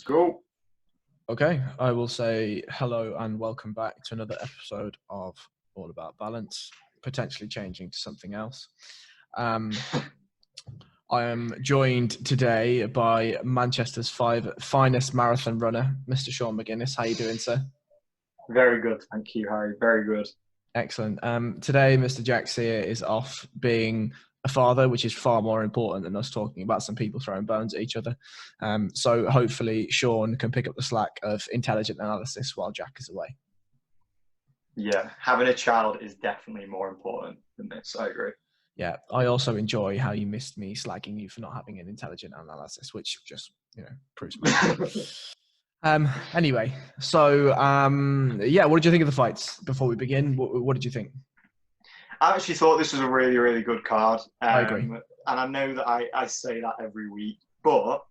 Cool. Okay, I will say hello and welcome back to another episode of All About Balance, potentially changing to something else. I am joined today by Manchester's finest marathon runner, Mr. Sean McGuinness. How are you doing, sir? Very good. Thank you, Harry. Very good. Excellent. Today, Mr. Jack Sear is off being a father, which is far more important than us talking about some people throwing bones at each other. So hopefully Sean can pick up the slack of intelligent analysis while Jack is away. Yeah, having a child is definitely more important than this. I agree. Yeah, I also enjoy how you missed me slagging you for not having an intelligent analysis, which just, proves my point. Anyway, so, what did you think of the fights before we begin? What did you think? I actually thought this was a really, really good card. I agree. And I know that I say that every week, but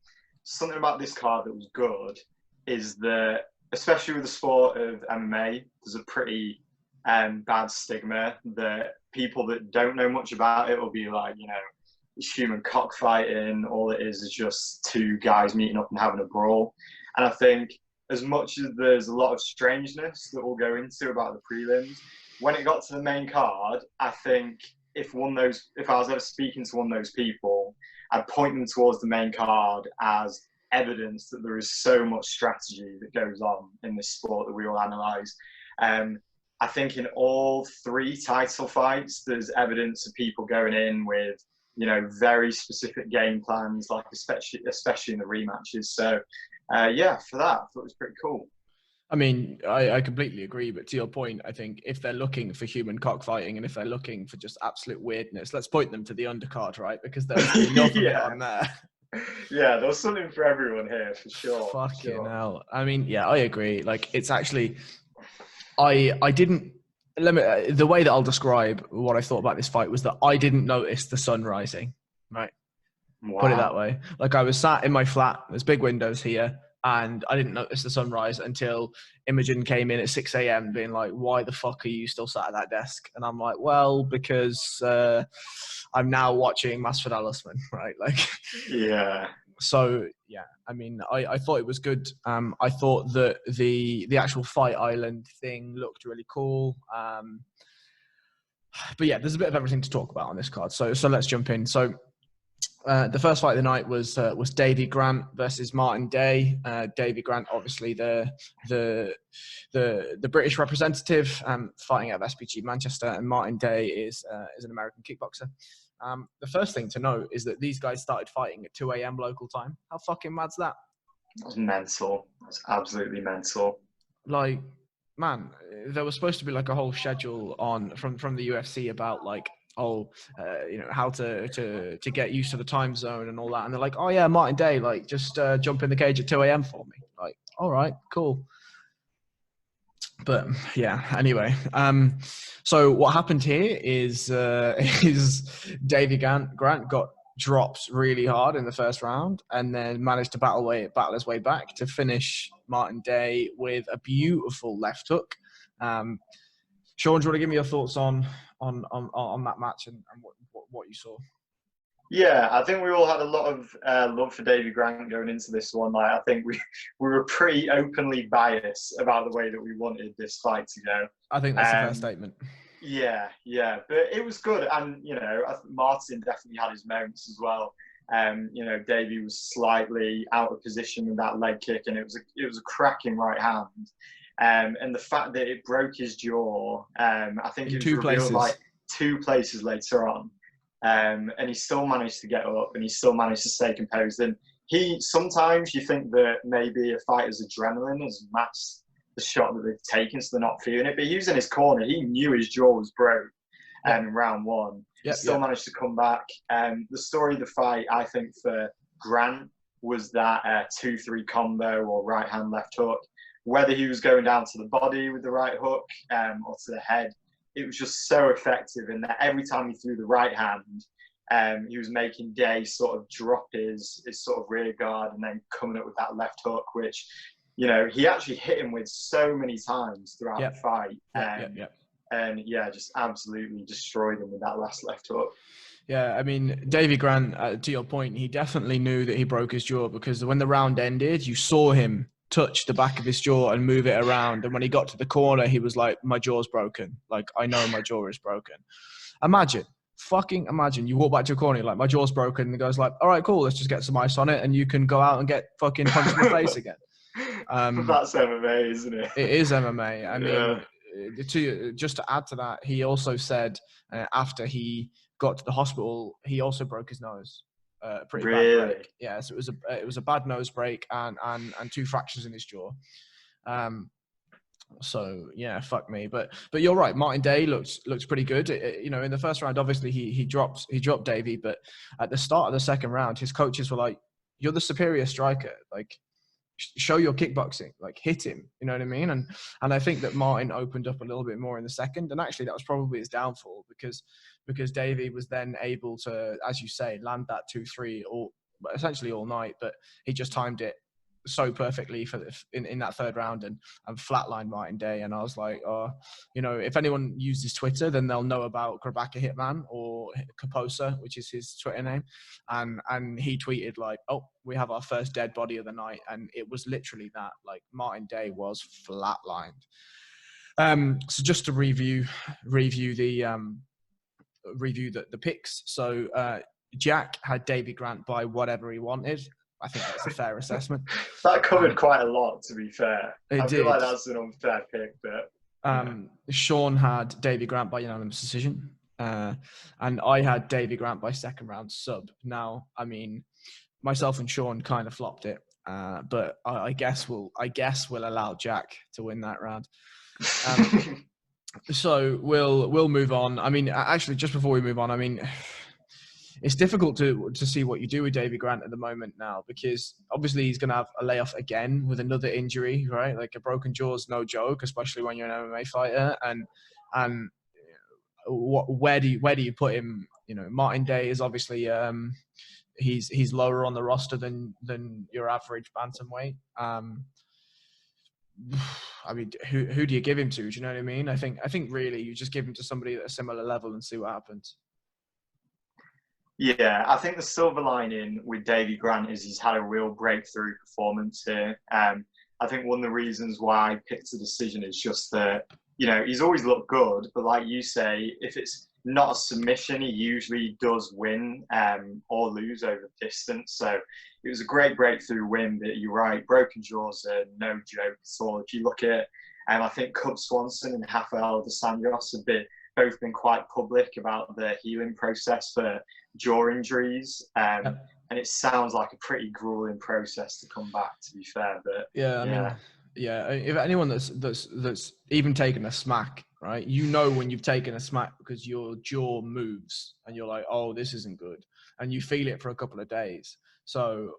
something about this card that was good is that, especially with the sport of MMA, there's a pretty bad stigma that people that don't know much about it will be like, it's human cockfighting. All it is just two guys meeting up and having a brawl. And I think as much as there's a lot of strangeness that we'll go into about the prelims, when it got to the main card, I think if I was ever speaking to one of those people, I'd point them towards the main card as evidence that there is so much strategy that goes on in this sport that we all analyse. I think in all three title fights, there's evidence of people going in with, very specific game plans, like especially in the rematches. So, for that, I thought it was pretty cool. I mean, I completely agree, but to your point, I think if they're looking for human cockfighting and if they're looking for just absolute weirdness, let's point them to the undercard, right? Because there's enough of it on there. Yeah, there's something for everyone here, for sure. Fucking hell. I mean, yeah, I agree. Like, it's actually, I didn't, the way that I'll describe what I thought about this fight was that I didn't notice the sun rising, right? Wow. Put it that way. Like, I was sat in my flat, there's big windows here, and I didn't notice the sunrise until Imogen came in at 6 a.m. being like, why the fuck are you still sat at that desk? And I'm like, well, because I'm now watching Masvidal Usman, right? Like, yeah. So, yeah, I mean, I thought it was good. I thought that the actual Fight Island thing looked really cool. But yeah, there's a bit of everything to talk about on this card. So let's jump in. So, the first fight of the night was Davy Grant versus Martin Day. Davy Grant, obviously the British representative, fighting out of SPG Manchester, and Martin Day is an American kickboxer. The first thing to note is that these guys started fighting at 2 a.m. local time. How fucking mad's that? That's mental. That's absolutely mental. Like, man, there was supposed to be like a whole schedule on from the UFC about like, how to get used to the time zone and all that. And they're like, oh yeah, Martin Day, like just jump in the cage at 2 a.m. for me. Like, all right, cool. But yeah, anyway. So what happened here is Davy Grant got dropped really hard in the first round and then managed to battle his way back to finish Martin Day with a beautiful left hook. Sean, do you want to give me your thoughts on that match and what you saw? Yeah, I think we all had a lot of love for Davy Grant going into this one. Like, I think we were pretty openly biased about the way that we wanted this fight to go. I think that's a fair statement. Yeah, but it was good, and I think Martin definitely had his moments as well. Davy was slightly out of position with that leg kick, and it was a cracking right hand. And the fact that it broke his jaw, I think it was revealed like 2 places later on. And he still managed to get up and he still managed to stay composed. And sometimes you think that maybe a fighter's adrenaline has matched the shot that they've taken, so they're not feeling it. But he was in his corner. He knew his jaw was broke in round 1. He still managed to come back. The story of the fight, I think, for Grant was that 2-3 combo or right hand, left hook. Whether he was going down to the body with the right hook or to the head, it was just so effective in that every time he threw the right hand, he was making Day sort of drop his sort of rear guard and then coming up with that left hook, which, he actually hit him with so many times throughout the fight. And just absolutely destroyed him with that last left hook. Yeah, I mean, Davy Grant, to your point, he definitely knew that he broke his jaw, because when the round ended, you saw him touch the back of his jaw and move it around. And when he got to the corner, he was like, my jaw's broken. Like, I know my jaw is broken. Imagine, fucking imagine, you walk back to your corner, you're like, my jaw's broken. And the guy's like, all right, cool, let's just get some ice on it. And you can go out and get fucking punched in the face again. That's MMA, isn't it? It is MMA. I Yeah. mean, just to add to that, he also said after he got to the hospital, he also broke his nose. Pretty bad Really? break. Yeah, so it was a bad nose break and 2 fractures in his jaw. So yeah, fuck me. But you're right. Martin Day looks pretty good. You know, in the first round, obviously he dropped Davey, but at the start of the second round, his coaches were like, "You're the superior striker. Like, show your kickboxing, like hit him." You know what I mean? And I think that Martin opened up a little bit more in the second, and actually that was probably his downfall, because Davey was then able to, as you say, land that 2-3 all essentially all night, but he just timed it so perfectly for in that third round and flatlined Martin Day. And I was like, oh, you know, if anyone uses Twitter, then they'll know about Grabaka Hitman or Kaposa, which is his Twitter name. And he tweeted like, oh, we have our first dead body of the night. And it was literally that, like Martin Day was flatlined. So just to review the picks. So Jack had Davy Grant by whatever he wanted. I think that's a fair assessment. That covered quite a lot, to be fair. I feel like did. that's an unfair pick, but Sean had Davy Grant by unanimous decision, and I had Davy Grant by second round sub. Now, I mean, myself and Sean kind of flopped it, but I guess we'll allow Jack to win that round. So we'll move on. I mean, actually, just before we move on, I mean, it's difficult to see what you do with Davy Grant at the moment now, because obviously he's going to have a layoff again with another injury, right? Like a broken jaw is no joke, especially when you're an MMA fighter. And where do you put him? You know, Martin Day is obviously he's lower on the roster than your average bantamweight. I mean, who do you give him to? Do you know what I mean? I think really you just give him to somebody at a similar level and see what happens. Yeah, I think the silver lining with Davy Grant is he's had a real breakthrough performance here. I think one of the reasons why I picked the decision is just that, you know, he's always looked good, but like you say, if it's not a submission, he usually does win or lose over distance. So it was a great breakthrough win, but you're right, broken jaws are no joke at all. If you look at, I think Cub Swanson and Rafael dos Anjos have both been quite public about the healing process for jaw injuries. And it sounds like a pretty grueling process to come back, to be fair. But yeah, I mean, yeah, if anyone that's even taken a smack, right? You know when you've taken a smack because your jaw moves and you're like, oh, this isn't good. And you feel it for a couple of days. So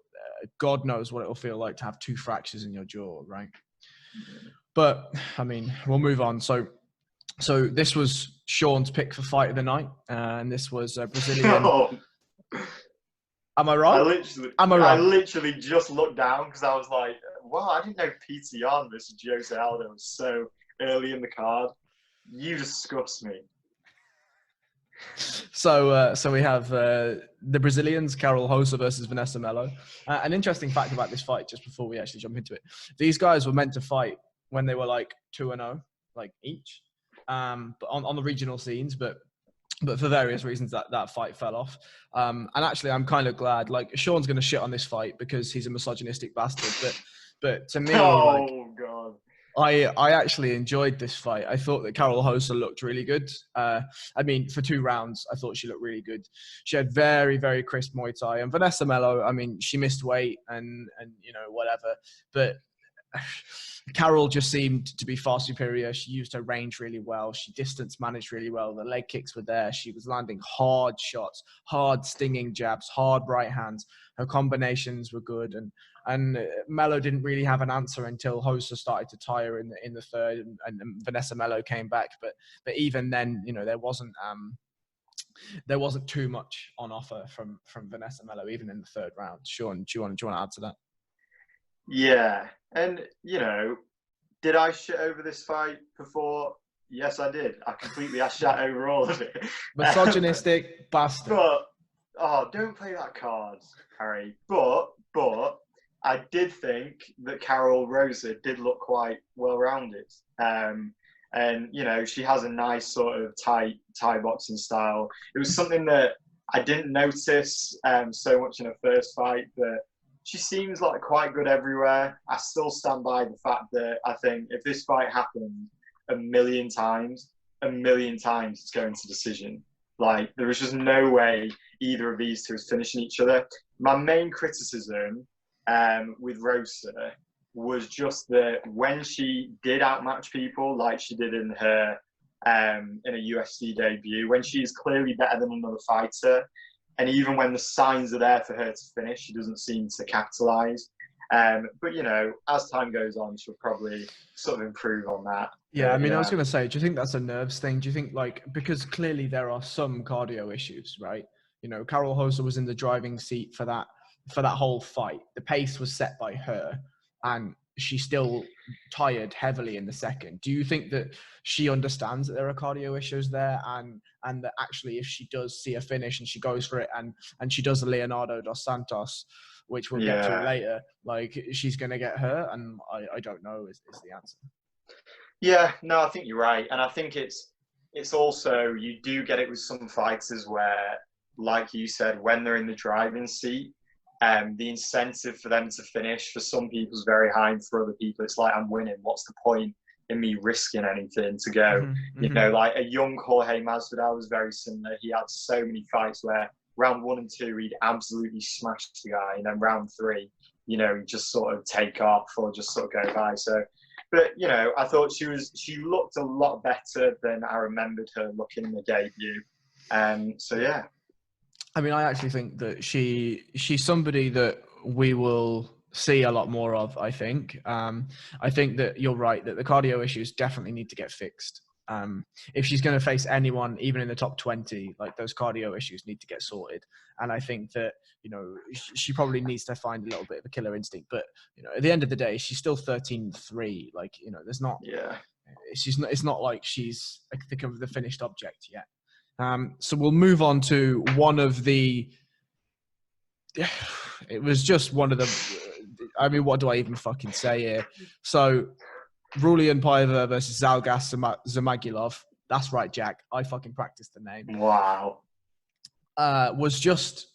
God knows what it'll feel like to have 2 fractures in your jaw, right? But, I mean, we'll move on. So this was Sean's pick for fight of the night. And this was a Brazilian. Oh. Am I wrong? I literally just looked down because I was like, wow, I didn't know PTR versus Jose Aldo was so early in the card. You disgust me. So we have the Brazilians, Carol Rosa versus Vanessa Melo. An interesting fact about this fight, just before we actually jump into it, these guys were meant to fight when they were like 2-0, like each, but on the regional scenes, but for various reasons that fight fell off. And actually, I'm kind of glad. Like, Sean's going to shit on this fight because he's a misogynistic bastard. But to me, God. I actually enjoyed this fight. I thought that Carol Rosa looked really good. I mean, for 2 rounds, I thought she looked really good. She had very, very crisp Muay Thai. And Vanessa Melo, I mean, she missed weight and you know, whatever. But Carol just seemed to be far superior. She used her range really well. She distance managed really well. The leg kicks were there. She was landing hard shots, hard stinging jabs, hard right hands. Her combinations were good. And Melo didn't really have an answer until Hosa started to tire in the third, and Vanessa Melo came back. But even then, you know, there wasn't too much on offer from Vanessa Melo, even in the third round. Sean, do you want to add to that? Yeah, and you know, did I shit over this fight before? Yes, I did. I shat over all of it. Misogynistic bastard. But don't play that card, Harry. But I did think that Carol Rosa did look quite well rounded. And she has a nice sort of Thai boxing style. It was something that I didn't notice so much in her first fight, but she seems like quite good everywhere. I still stand by the fact that I think if this fight happened a million times it's going to decision. Like, there was just no way either of these two is finishing each other. My main criticism with Rosa was just that when she did outmatch people, like she did in her in a UFC debut, when she's clearly better than another fighter, and even when the signs are there for her to finish, she doesn't seem to capitalize. But as time goes on, she'll probably sort of improve on that. Yeah, I mean, I was Yeah. going to say, do you think that's a nerves thing? Do you think, like, because clearly there are some cardio issues, right? Carol Hoser was in the driving seat for that whole fight. The pace was set by her, and she still tired heavily in the second. Do you think that she understands that there are cardio issues there, and that actually if she does see a finish and she goes for it and she does the Leonardo dos Santos, which we'll get to later, like, she's going to get hurt? And I don't know is the answer. Yeah, no, I think you're right, and I think it's also, you do get it with some fighters where, like you said, when they're in the driving seat, the incentive for them to finish for some people is very high, and for other people it's like, I'm winning. What's the point in me risking anything to go? Like a young Jorge Masvidal was very similar. He had so many fights where round 1 and 2 he'd absolutely smash the guy, and then round 3, he'd just sort of take off or just sort of go by. So. But I thought she looked a lot better than I remembered her looking in the debut. So yeah. I mean, I actually think that she's somebody that we will see a lot more of. I think. I think that you're right that the cardio issues definitely need to get fixed. If she's going to face anyone, even in the top 20, like, those cardio issues need to get sorted. And I think that, she probably needs to find a little bit of a killer instinct. But, at the end of the day, she's still 13-3. Like, there's not, it's not like she's the finished object yet. So we'll move on to one of the, it was just one of the, I mean, what do I even fucking say here? So, Rulian Paiva versus Zalgas Zamagilov. That's right, Jack. I fucking practiced the name. Wow. Was just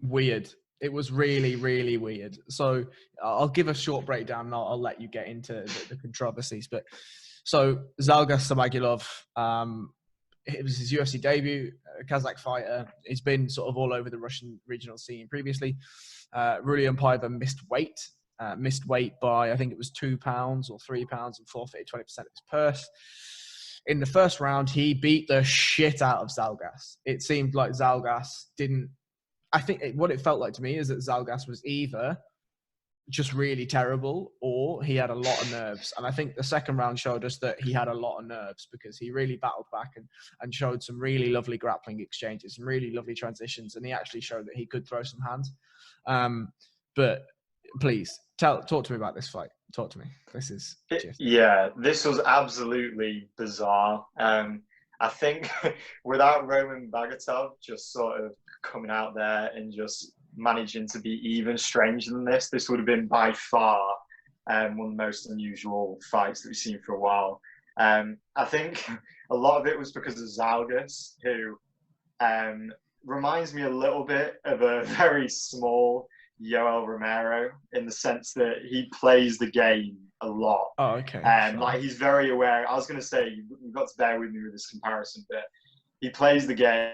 weird. It was really, really weird. So I'll give a short breakdown and I'll let you get into the controversies. But so Zalgas Zamagilov, it was his UFC debut, Kazakh fighter. He's been sort of all over the Russian regional scene previously. Rulian Paiva missed weight by, I think it was 2 pounds or 3 pounds, and forfeited 20% of his purse. In the first round, he beat the shit out of Zalgas. It seemed like Zalgas didn't. I think what it felt like to me is that Zalgas was either just really terrible or he had a lot of nerves. And I think the second round showed us that he had a lot of nerves, because he really battled back and showed some really lovely grappling exchanges, some really lovely transitions. And he actually showed that he could throw some hands. But please talk to me about this fight. Talk to me. This was absolutely bizarre. I think without Roman Bagatov just sort of coming out there and just managing to be even stranger than this would have been by far one of the most unusual fights that we've seen for a while. I think a lot of it was because of Zalgas, who reminds me a little bit of a very small Yoel Romero, in the sense that he plays the game a lot. Oh, okay. Like, he's very aware. I was going to say, you've got to bear with me with this comparison, but he plays the game.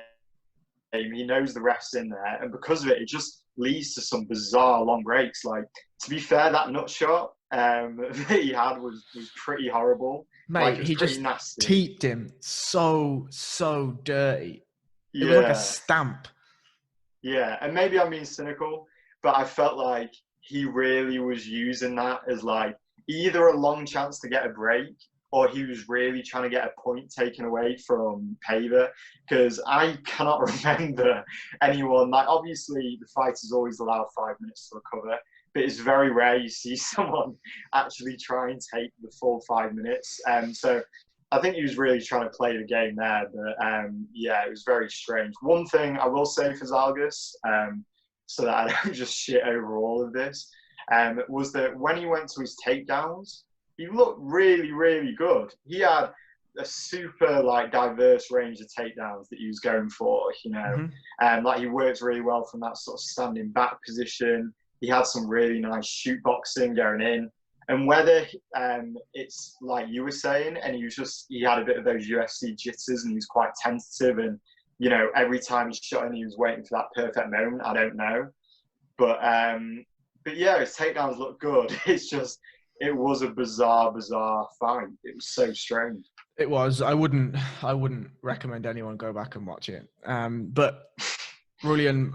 He knows the refs in there, and because of it, it just leads to some bizarre long breaks. Like, to be fair, that nut shot that he had was pretty horrible. Mate, like, he just nasty. Teeped him so dirty. It was like a stamp. Yeah, and maybe I'm being cynical, but I felt like he really was using that as, like, either a long chance to get a break, or he was really trying to get a point taken away from Paiva, because I cannot remember anyone, like, obviously the fighters always allow 5 minutes to recover, but it's very rare you see someone actually try and take the full 5 minutes. So I think he was really trying to play the game there, but yeah, it was very strange. One thing I will say for Zalgas, so that I don't just shit over all of this, was that when he went to his takedowns, he looked really, really good. He had a super like diverse range of takedowns that he was going for, you know, and like he worked really well from that sort of standing back position. He had some really nice shoot boxing going in. And whether it's like you were saying, and he had a bit of those UFC jitters and he was quite tentative and, you know, every time he shot and he was waiting for that perfect moment, I don't know. But yeah, his takedowns look good. It's just, it was a bizarre fight. It was so strange. It was. I wouldn't recommend anyone go back and watch it. But Rulian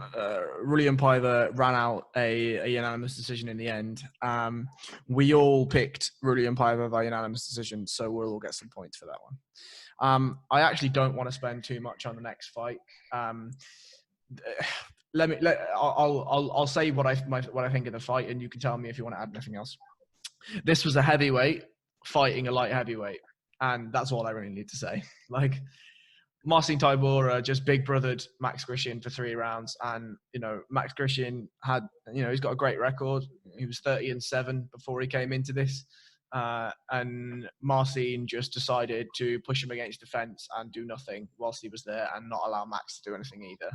Paiva ran out a unanimous decision in the end. We all picked Rulian Paiva by unanimous decision, so we'll all get some points for that one. I actually don't want to spend too much on the next fight. I'll say what I think of the fight, and you can tell me if you want to add anything else. This was a heavyweight fighting a light heavyweight, and that's all I really need to say. Like, Marcin Tybura just big brothered Max Grishin for 3 rounds, and you know Max Grishin had, you know, he's got a great record. He was 30-7 before he came into this, and Marcin just decided to push him against the fence and do nothing whilst he was there, and not allow Max to do anything either.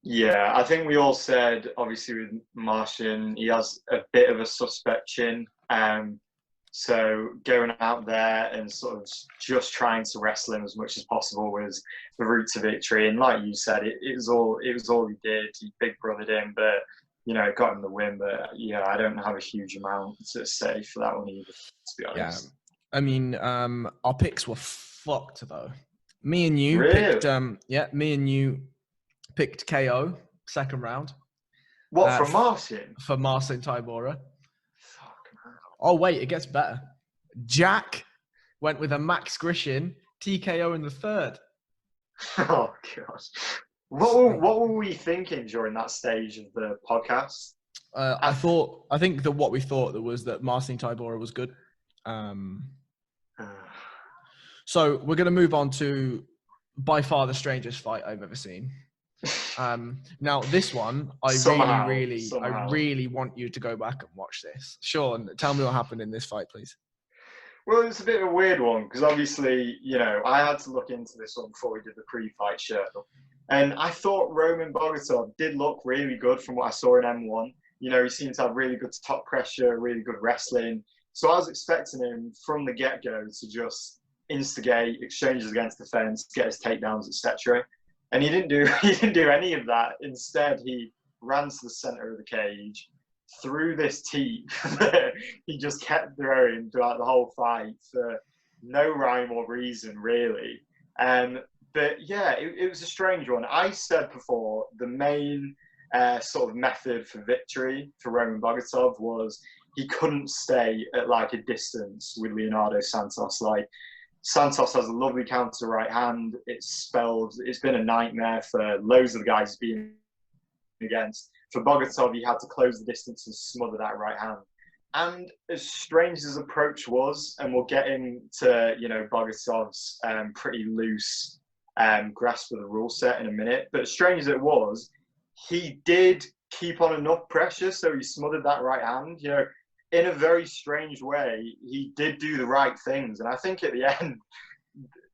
Yeah, I think we all said, obviously with Marcin, he has a bit of a suspect chin. So going out there and sort of just trying to wrestle him as much as possible was the route to victory. And like you said, it was all he did. He big brothered him, but you know, got him the win. But yeah, I don't have a huge amount to say for that one either, to be honest. Yeah, I mean, our picks were fucked though. Me and you picked KO second round. What, from Marcin? For Marcin Tybura. Oh, wait, it gets better. Jack went with a Max Grishin TKO in the third. Oh, gosh. What were we thinking during that stage of the podcast? I think that what we thought was that Marcin Tybura was good. So we're going to move on to by far the strangest fight I've ever seen. Now this one, I really want you to go back and watch this. Sean, tell me what happened in this fight, please. Well, it's a bit of a weird one because obviously, you know, I had to look into this one before we did the pre-fight show, and I thought Roman Bogatov did look really good from what I saw in M1. You know, he seemed to have really good top pressure, really good wrestling. So I was expecting him from the get-go to just instigate exchanges against the fence, get his takedowns, etc. And he didn't do any of that. Instead, he ran to the center of the cage, threw this teep that he just kept throwing throughout the whole fight for no rhyme or reason, really. But yeah, it was a strange one. I said before, the main sort of method for victory for Roman Bogatov was he couldn't stay at like a distance with Leonardo Santos. Like, Santos has a lovely counter right hand. It's been a nightmare for loads of the guys he's been against. For Bogatov, he had to close the distance and smother that right hand. And as strange as his approach was, and we'll get into, you know, Bogatov's pretty loose grasp of the rule set in a minute, but as strange as it was, he did keep on enough pressure, so he smothered that right hand. You know, in a very strange way, he did do the right things. And I think at the end,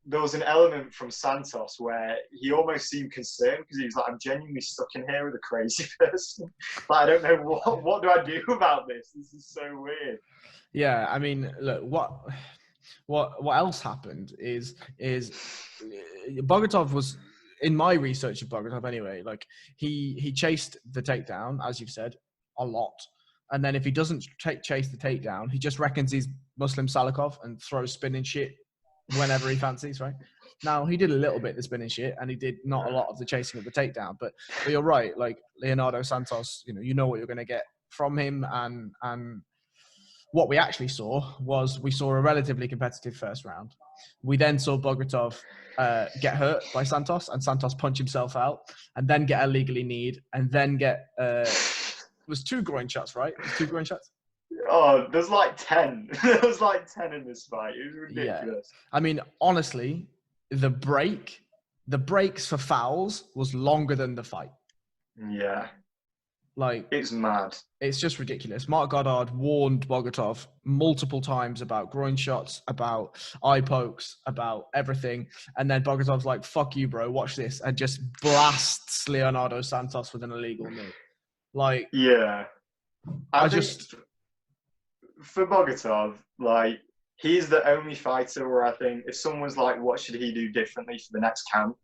there was an element from Santos where he almost seemed concerned because he was like, I'm genuinely stuck in here with a crazy person. Like, I don't know, what do I do about this? This is so weird. Yeah, I mean, look, what else happened is Bogatov was, in my research of Bogatov anyway, like he chased the takedown, as you've said, a lot. And then if he doesn't chase the takedown, he just reckons he's Muslim Salikov and throws spinning shit whenever he fancies, right? Now, he did a little bit of the spinning shit and he did not a lot of the chasing of the takedown. But you're right, like Leonardo Santos, you know what you're going to get from him. And what we actually saw was we saw a relatively competitive first round. We then saw Bogatov get hurt by Santos, and Santos punch himself out, and then get illegally kneed, and then get... it was 2 groin shots, right? It was 2 groin shots? Oh, there's like 10. There's like 10 in this fight. It was Yeah. ridiculous. I mean, honestly, the breaks for fouls was longer than the fight. Yeah, Like, it's mad. it's just ridiculous. Mark Goddard warned Bogatov multiple times about groin shots, about eye pokes, about everything. And then Bogatov's like, fuck you, bro, watch this. And just blasts Leonardo Santos with an illegal knee. Like, Yeah. I I think just, for Bogatov, like, he's the only fighter where I think if someone's like, what should he do differently for the next camp?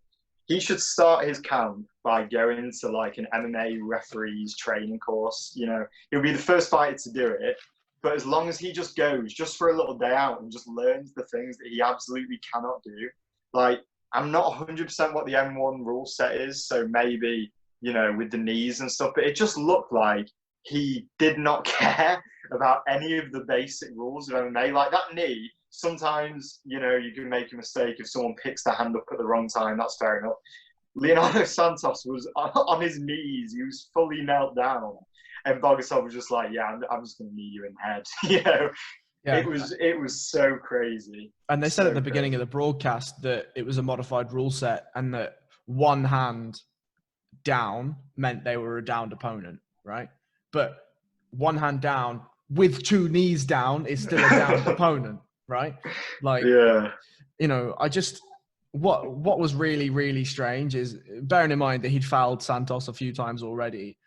He should start his camp by going to like an MMA referee's training course. You know, he'll be the first fighter to do it. But as long as he just goes just for a little day out and just learns the things that he absolutely cannot do, like, I'm not 100% what the M1 rule set is. So maybe, you know, with the knees and stuff, but it just looked like he did not care about any of the basic rules of MMA. Like that knee, sometimes, you know, you can make a mistake if someone picks their hand up at the wrong time. That's fair enough. Leonardo Santos was on his knees. He was fully knelt down. And Bogasov was just like, yeah, I'm just going to knee you in the head. You know, yeah. it was so crazy. And they said So at the beginning crazy. of the broadcast that it was a modified rule set and that one hand down meant they were a downed opponent, right? But one hand down with two knees down is still a downed opponent, right? Like, Yeah. you know, I just what was really, really strange is bearing in mind that he'd fouled Santos a few times already.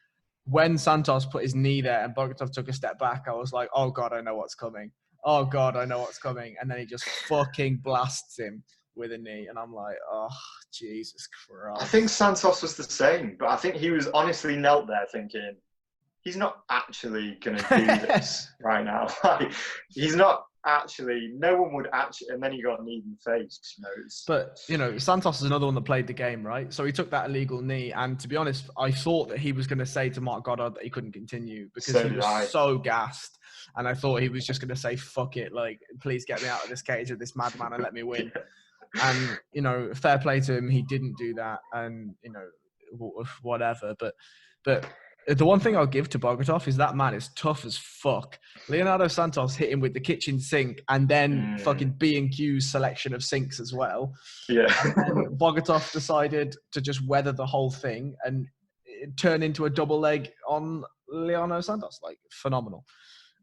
When Santos put his knee there and Bogatov took a step back, I was like, oh God, I know what's coming. Oh God, I know what's coming. And then he just fucking blasts him with a knee. And I'm like, oh, Jesus I think Christ. Santos was the same, but I think he was honestly knelt there thinking, he's not actually going to do this right now. Like, he's not actually, no one would actually, and then he got kneed in the face. You know, But, you know, Santos is another one that played the game, right? So he took that illegal knee. And to be honest, I thought that he was going to say to Mark Goddard that he couldn't continue because so he did was I. so gassed. And I thought he was just going to say, fuck it. Like, please get me out of this cage with this madman and let me win. And, you know, fair play to him. He didn't do that. And, you know, whatever. But the one thing I'll give to Bogatov is that man is tough as fuck. Leonardo Santos hit him with the kitchen sink and then fucking B&Q's selection of sinks as well. Yeah. And then Bogatov decided to just weather the whole thing and turn into a double leg on Leonardo Santos. Like, phenomenal.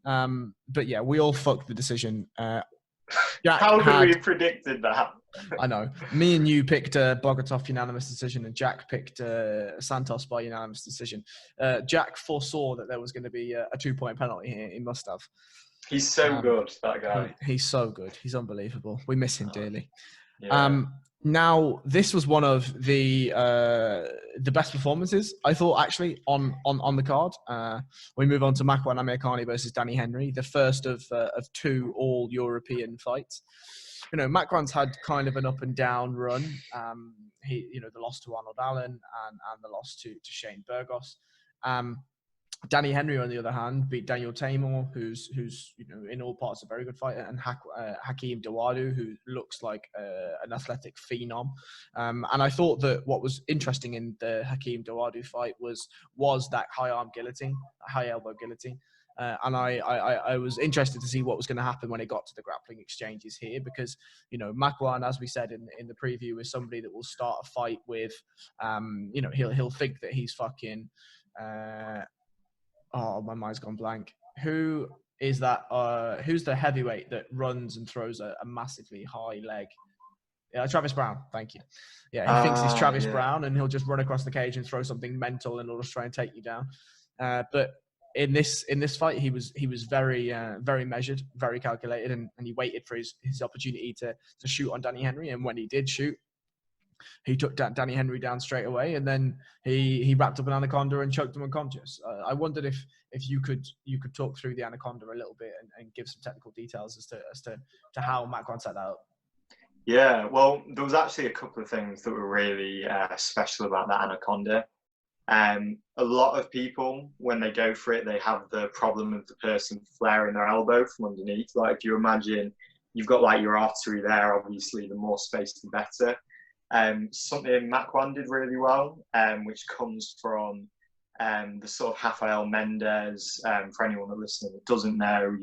But yeah, we all fucked the decision. How could we have predicted that? I know. Me and you picked Bogatov unanimous decision, and Jack picked Santos by unanimous decision. Jack foresaw that there was going to be a 2-point penalty here. He must have. He's so good, that guy. He's so good. He's unbelievable. We miss him dearly. Yeah. Now, this was one of the best performances, I thought, actually, on the card. We move on to Makwan Amirkhani versus Danny Henry, the first of 2 all-European fights. You know, Makwan's had kind of an up and down run. He, you know, the loss to Arnold Allen and the loss to Shane Burgos. Danny Henry, on the other hand, beat Daniel Tamor, who's you know, in all parts a very good fighter, and Hakeem Dawodu, who looks like an athletic phenom. And I thought that what was interesting in the Hakeem Dawodu fight was that high elbow guillotine. And I was interested to see what was going to happen when it got to the grappling exchanges here, because, you know, Makwan, as we said in the preview, is somebody that will start a fight with, you know, he'll think that he's fucking. Oh, my mind's gone blank. Who is that? Who's the heavyweight that runs and throws a massively high leg? Yeah, Travis Brown. Thank you. Yeah, he thinks he's Travis Brown, and he'll just run across the cage and throw something mental, and he'll just try and take you down. But in this fight, he was very very measured, very calculated, and he waited for his opportunity to shoot on Danny Henry. And when he did shoot, he took Danny Henry down straight away, and then he wrapped up an anaconda and choked him unconscious. I wondered if you could talk through the anaconda a little bit and give some technical details as to how Makwan set that up. Yeah, well, there was actually a couple of things that were really special about that anaconda. A lot of people, when they go for it, they have the problem of the person flaring their elbow from underneath. Like, if you imagine you've got like your artery there, obviously the more space the better. Something Makwan did really well, which comes from the sort of Rafael Mendez, for anyone that listening that doesn't know,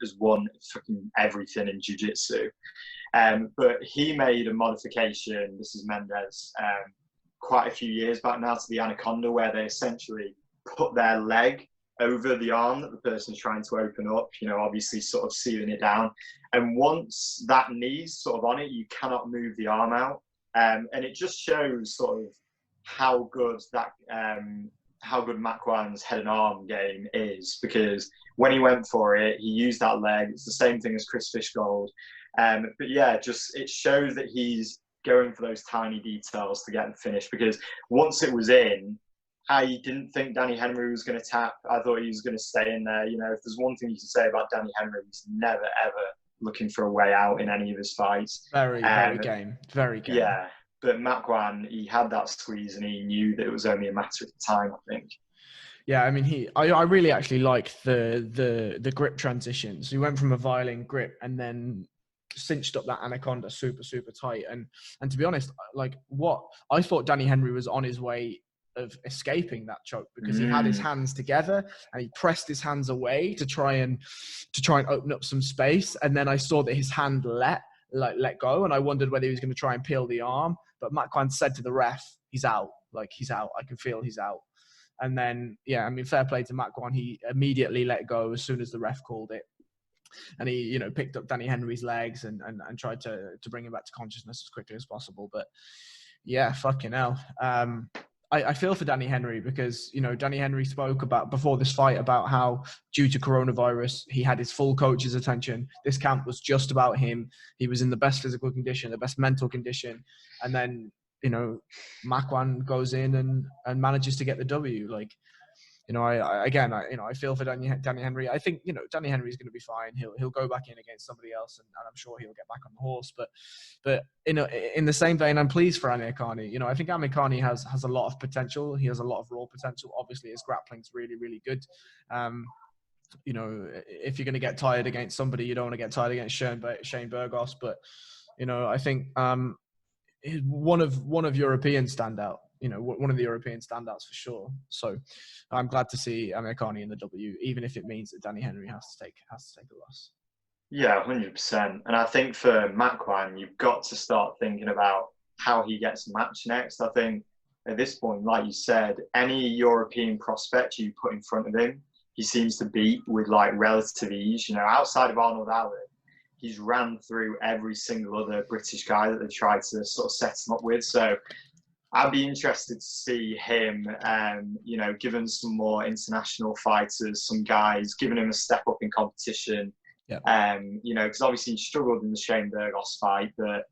has won fucking everything in jiu-jitsu. But he made a modification, this is Mendez, quite a few years back now, to the Anaconda, where they essentially put their leg over the arm that the person's trying to open up, obviously sort of sealing it down. And once that knee's sort of on it, you cannot move the arm out. And it just shows sort of how good Makwan's head and arm game is, because when he went for it, he used that leg. It's the same thing as Chris Fishgold. But yeah, just it shows that he's going for those tiny details to get the finish, because once it was in, I didn't think Danny Henry was going to tap. I thought he was going to stay in there. If there's one thing you can say about Danny Henry, he's never, ever looking for a way out in any of his fights. Very game. Yeah, but Makwan, he had that squeeze and he knew that it was only a matter of time, I think. Yeah, I mean, I really actually liked the grip transitions. He went from a violin grip and then cinched up that Anaconda super, super tight. And to be honest, like, what I thought Danny Henry was on his way of escaping that choke, because he had his hands together and he pressed his hands away to try and open up some space. And then I saw that his hand let go, and I wondered whether he was going to try and peel the arm. But Makwan said to the ref, he's out. Like, he's out. I can feel he's out. And then, yeah, I mean, fair play to Makwan. He immediately let go as soon as the ref called it. And he, picked up Danny Henry's legs and tried to bring him back to consciousness as quickly as possible. But yeah, fucking hell. I feel for Danny Henry, because, Danny Henry spoke about before this fight about how, due to coronavirus, he had his full coach's attention. This camp was just about him. He was in the best physical condition, the best mental condition. And then, Makwan goes in and manages to get the W. Like, I feel for Danny Henry. I think, Danny Henry's going to be fine. He'll go back in against somebody else, and I'm sure he'll get back on the horse. But in the same vein, I'm pleased for Amir Khani. I think Amir Khani has a lot of potential. He has a lot of raw potential. Obviously, his grappling's really, really good. If you're going to get tired against somebody, you don't want to get tired against Shane Burgos. But, I think one of European standout. One of the European standouts for sure. So I'm glad to see Amir Khani in the W, even if it means that Danny Henry has to take a loss. Yeah, 100%. And I think for Makwan, you've got to start thinking about how he gets matched next. I think at this point, like you said, any European prospect you put in front of him, he seems to beat with like relative ease. Outside of Arnold Allen, he's ran through every single other British guy that they tried to sort of set him up with. So I'd be interested to see him, given some more international fighters, some guys, giving him a step up in competition. Yeah. Because obviously he struggled in the Shane Burgos fight, but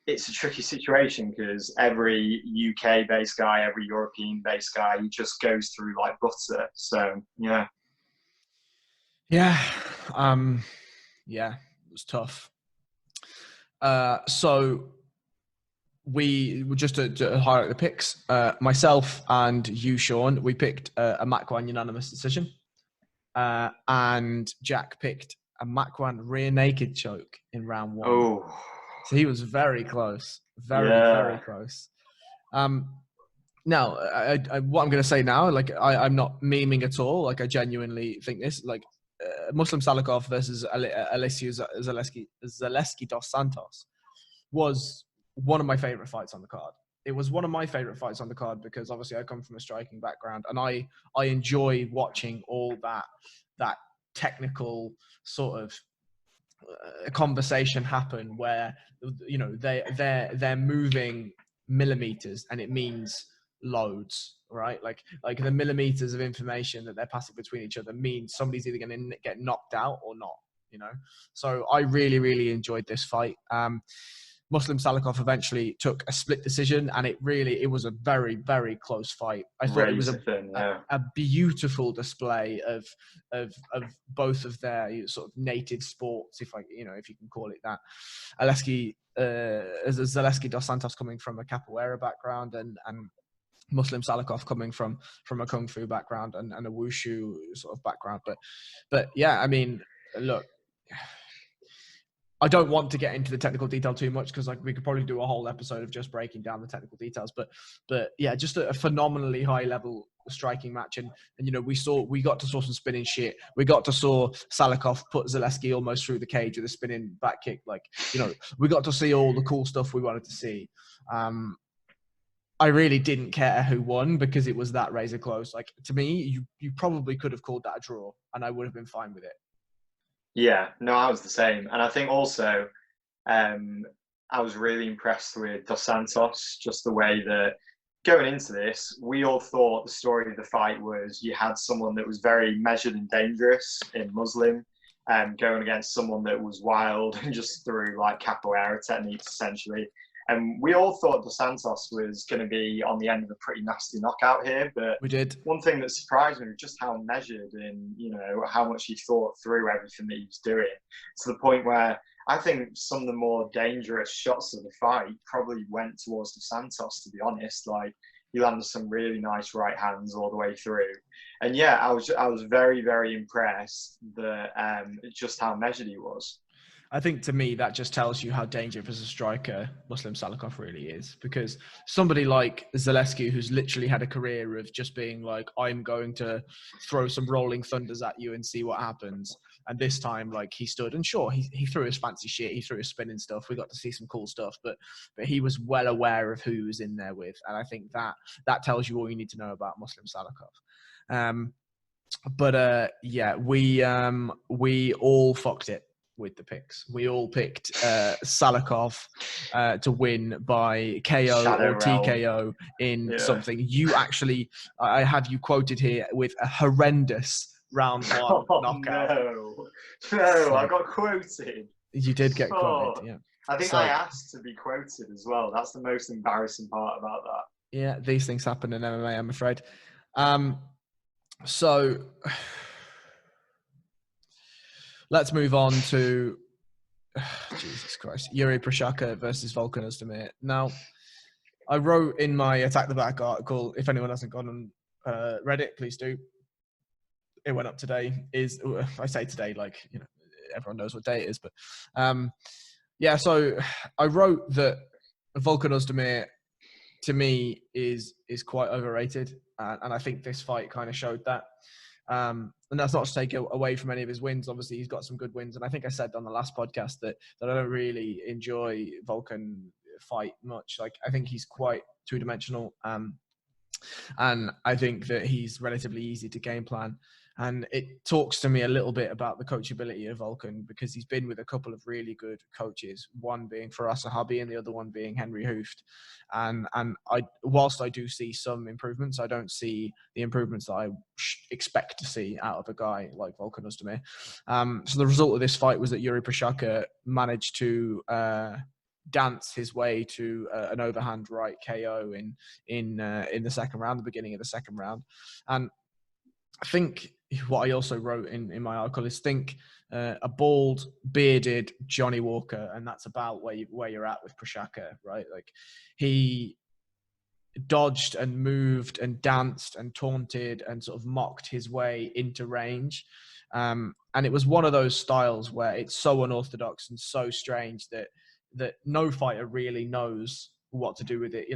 it's a tricky situation because every UK-based guy, every European-based guy, he just goes through like butter. So, yeah. Yeah. It was tough. So we just to highlight the picks, myself and you, Sean, we picked a Makwan unanimous decision, and Jack picked a Makwan rear naked choke in round 1. Oh, so he was very close, very close. Now, what I'm going to say now, like I'm not memeing at all. Like I genuinely think this, like Muslim Salikov versus Alessio Zaleski dos Santos was one of my favorite fights on the card. It was one of my favorite fights on the card because obviously I come from a striking background, and I enjoy watching all that technical sort of conversation happen where they're moving millimeters and it means loads, right? Like the millimeters of information that they're passing between each other means somebody's either going to get knocked out or not. So I really, really enjoyed this fight. Muslim Salikov eventually took a split decision, and it was a very, very close fight. I thought it was a beautiful display of both of their sort of native sports, if you can call it that. Zaleski dos Santos coming from a capoeira background, and Muslim Salikov coming from a kung fu background and a wushu sort of background. But yeah, I mean, look, I don't want to get into the technical detail too much because we could probably do a whole episode of just breaking down the technical details. But yeah, just a phenomenally high level striking match, and we got to saw some spinning shit. We got to saw Salikov put Zaleski almost through the cage with a spinning back kick. Like, we got to see all the cool stuff we wanted to see. I really didn't care who won because it was that razor close. Like, to me, you probably could have called that a draw, and I would have been fine with it. Yeah, no, I was the same. And I think also I was really impressed with Dos Santos, just the way that going into this, we all thought the story of the fight was you had someone that was very measured and dangerous in Muslim, going against someone that was wild and just threw like capoeira techniques essentially. And we all thought Dos Santos was going to be on the end of a pretty nasty knockout here, but we did. One thing that surprised me was just how measured and how much he thought through everything that he was doing, to the point where I think some of the more dangerous shots of the fight probably went towards Dos Santos. To be honest, like he landed some really nice right hands all the way through, and yeah, I was very, very impressed that just how measured he was. I think to me that just tells you how dangerous as a striker Muslim Salikov really is, because somebody like Zaleski, who's literally had a career of just being like, I'm going to throw some rolling thunders at you and see what happens. And this time, like, he stood, and sure, he threw his fancy shit, he threw his spinning stuff. We got to see some cool stuff, but he was well aware of who he was in there with. And I think that tells you all you need to know about Muslim Salikov. Yeah, we all fucked it with the picks. We all picked Salikov to win by KO Shadow or TKO in something. You actually, I have you quoted here with a horrendous round one knockout. No, I got quoted. You did get quoted, yeah. I think I asked to be quoted as well. That's the most embarrassing part about that. Yeah, these things happen in MMA, I'm afraid. So let's move on to Jesus Christ, Yuri Prochazka versus Volkan Ozdemir. Now, I wrote in my Attack the Back article, if anyone hasn't gone on Reddit, please do. It went up today. I say today, like, everyone knows what day it is, but yeah. So I wrote that Volkan Ozdemir, to me, is quite overrated, and I think this fight kind of showed that. And that's not to take away from any of his wins. Obviously, he's got some good wins. And I think I said on the last podcast that I don't really enjoy Volkan fight much. Like, I think he's quite two-dimensional. And I think that he's relatively easy to game plan. And it talks to me a little bit about the coachability of Volkan, because he's been with a couple of really good coaches, one being Faraz Sahabi and the other one being Henry Hooft. And whilst I do see some improvements, I don't see the improvements that I expect to see out of a guy like Volkan Ozdemir. So the result of this fight was that Yuri Prochazka managed to dance his way to an overhand right KO in the second round, the beginning of the second round. And I think what I also wrote in my article is think a bald, bearded Johnny Walker, and that's about where you're at with Prochazka, right? Like, he dodged and moved and danced and taunted and sort of mocked his way into range. And it was one of those styles where it's so unorthodox and so strange that no fighter really knows what to do with it.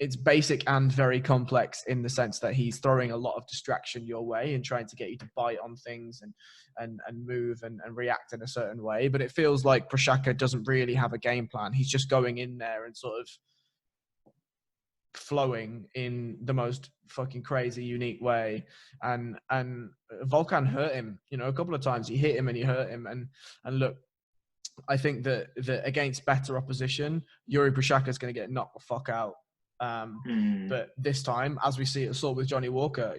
It's basic and very complex in the sense that he's throwing a lot of distraction your way and trying to get you to bite on things and move and react in a certain way. But it feels like Prochazka doesn't really have a game plan. He's just going in there and sort of flowing in the most fucking crazy, unique way. And Volkan hurt him, a couple of times. He hit him and he hurt him. And look, I think that against better opposition, Yuri Prochazka is going to get knocked the fuck out. But this time, as we saw with Johnny Walker,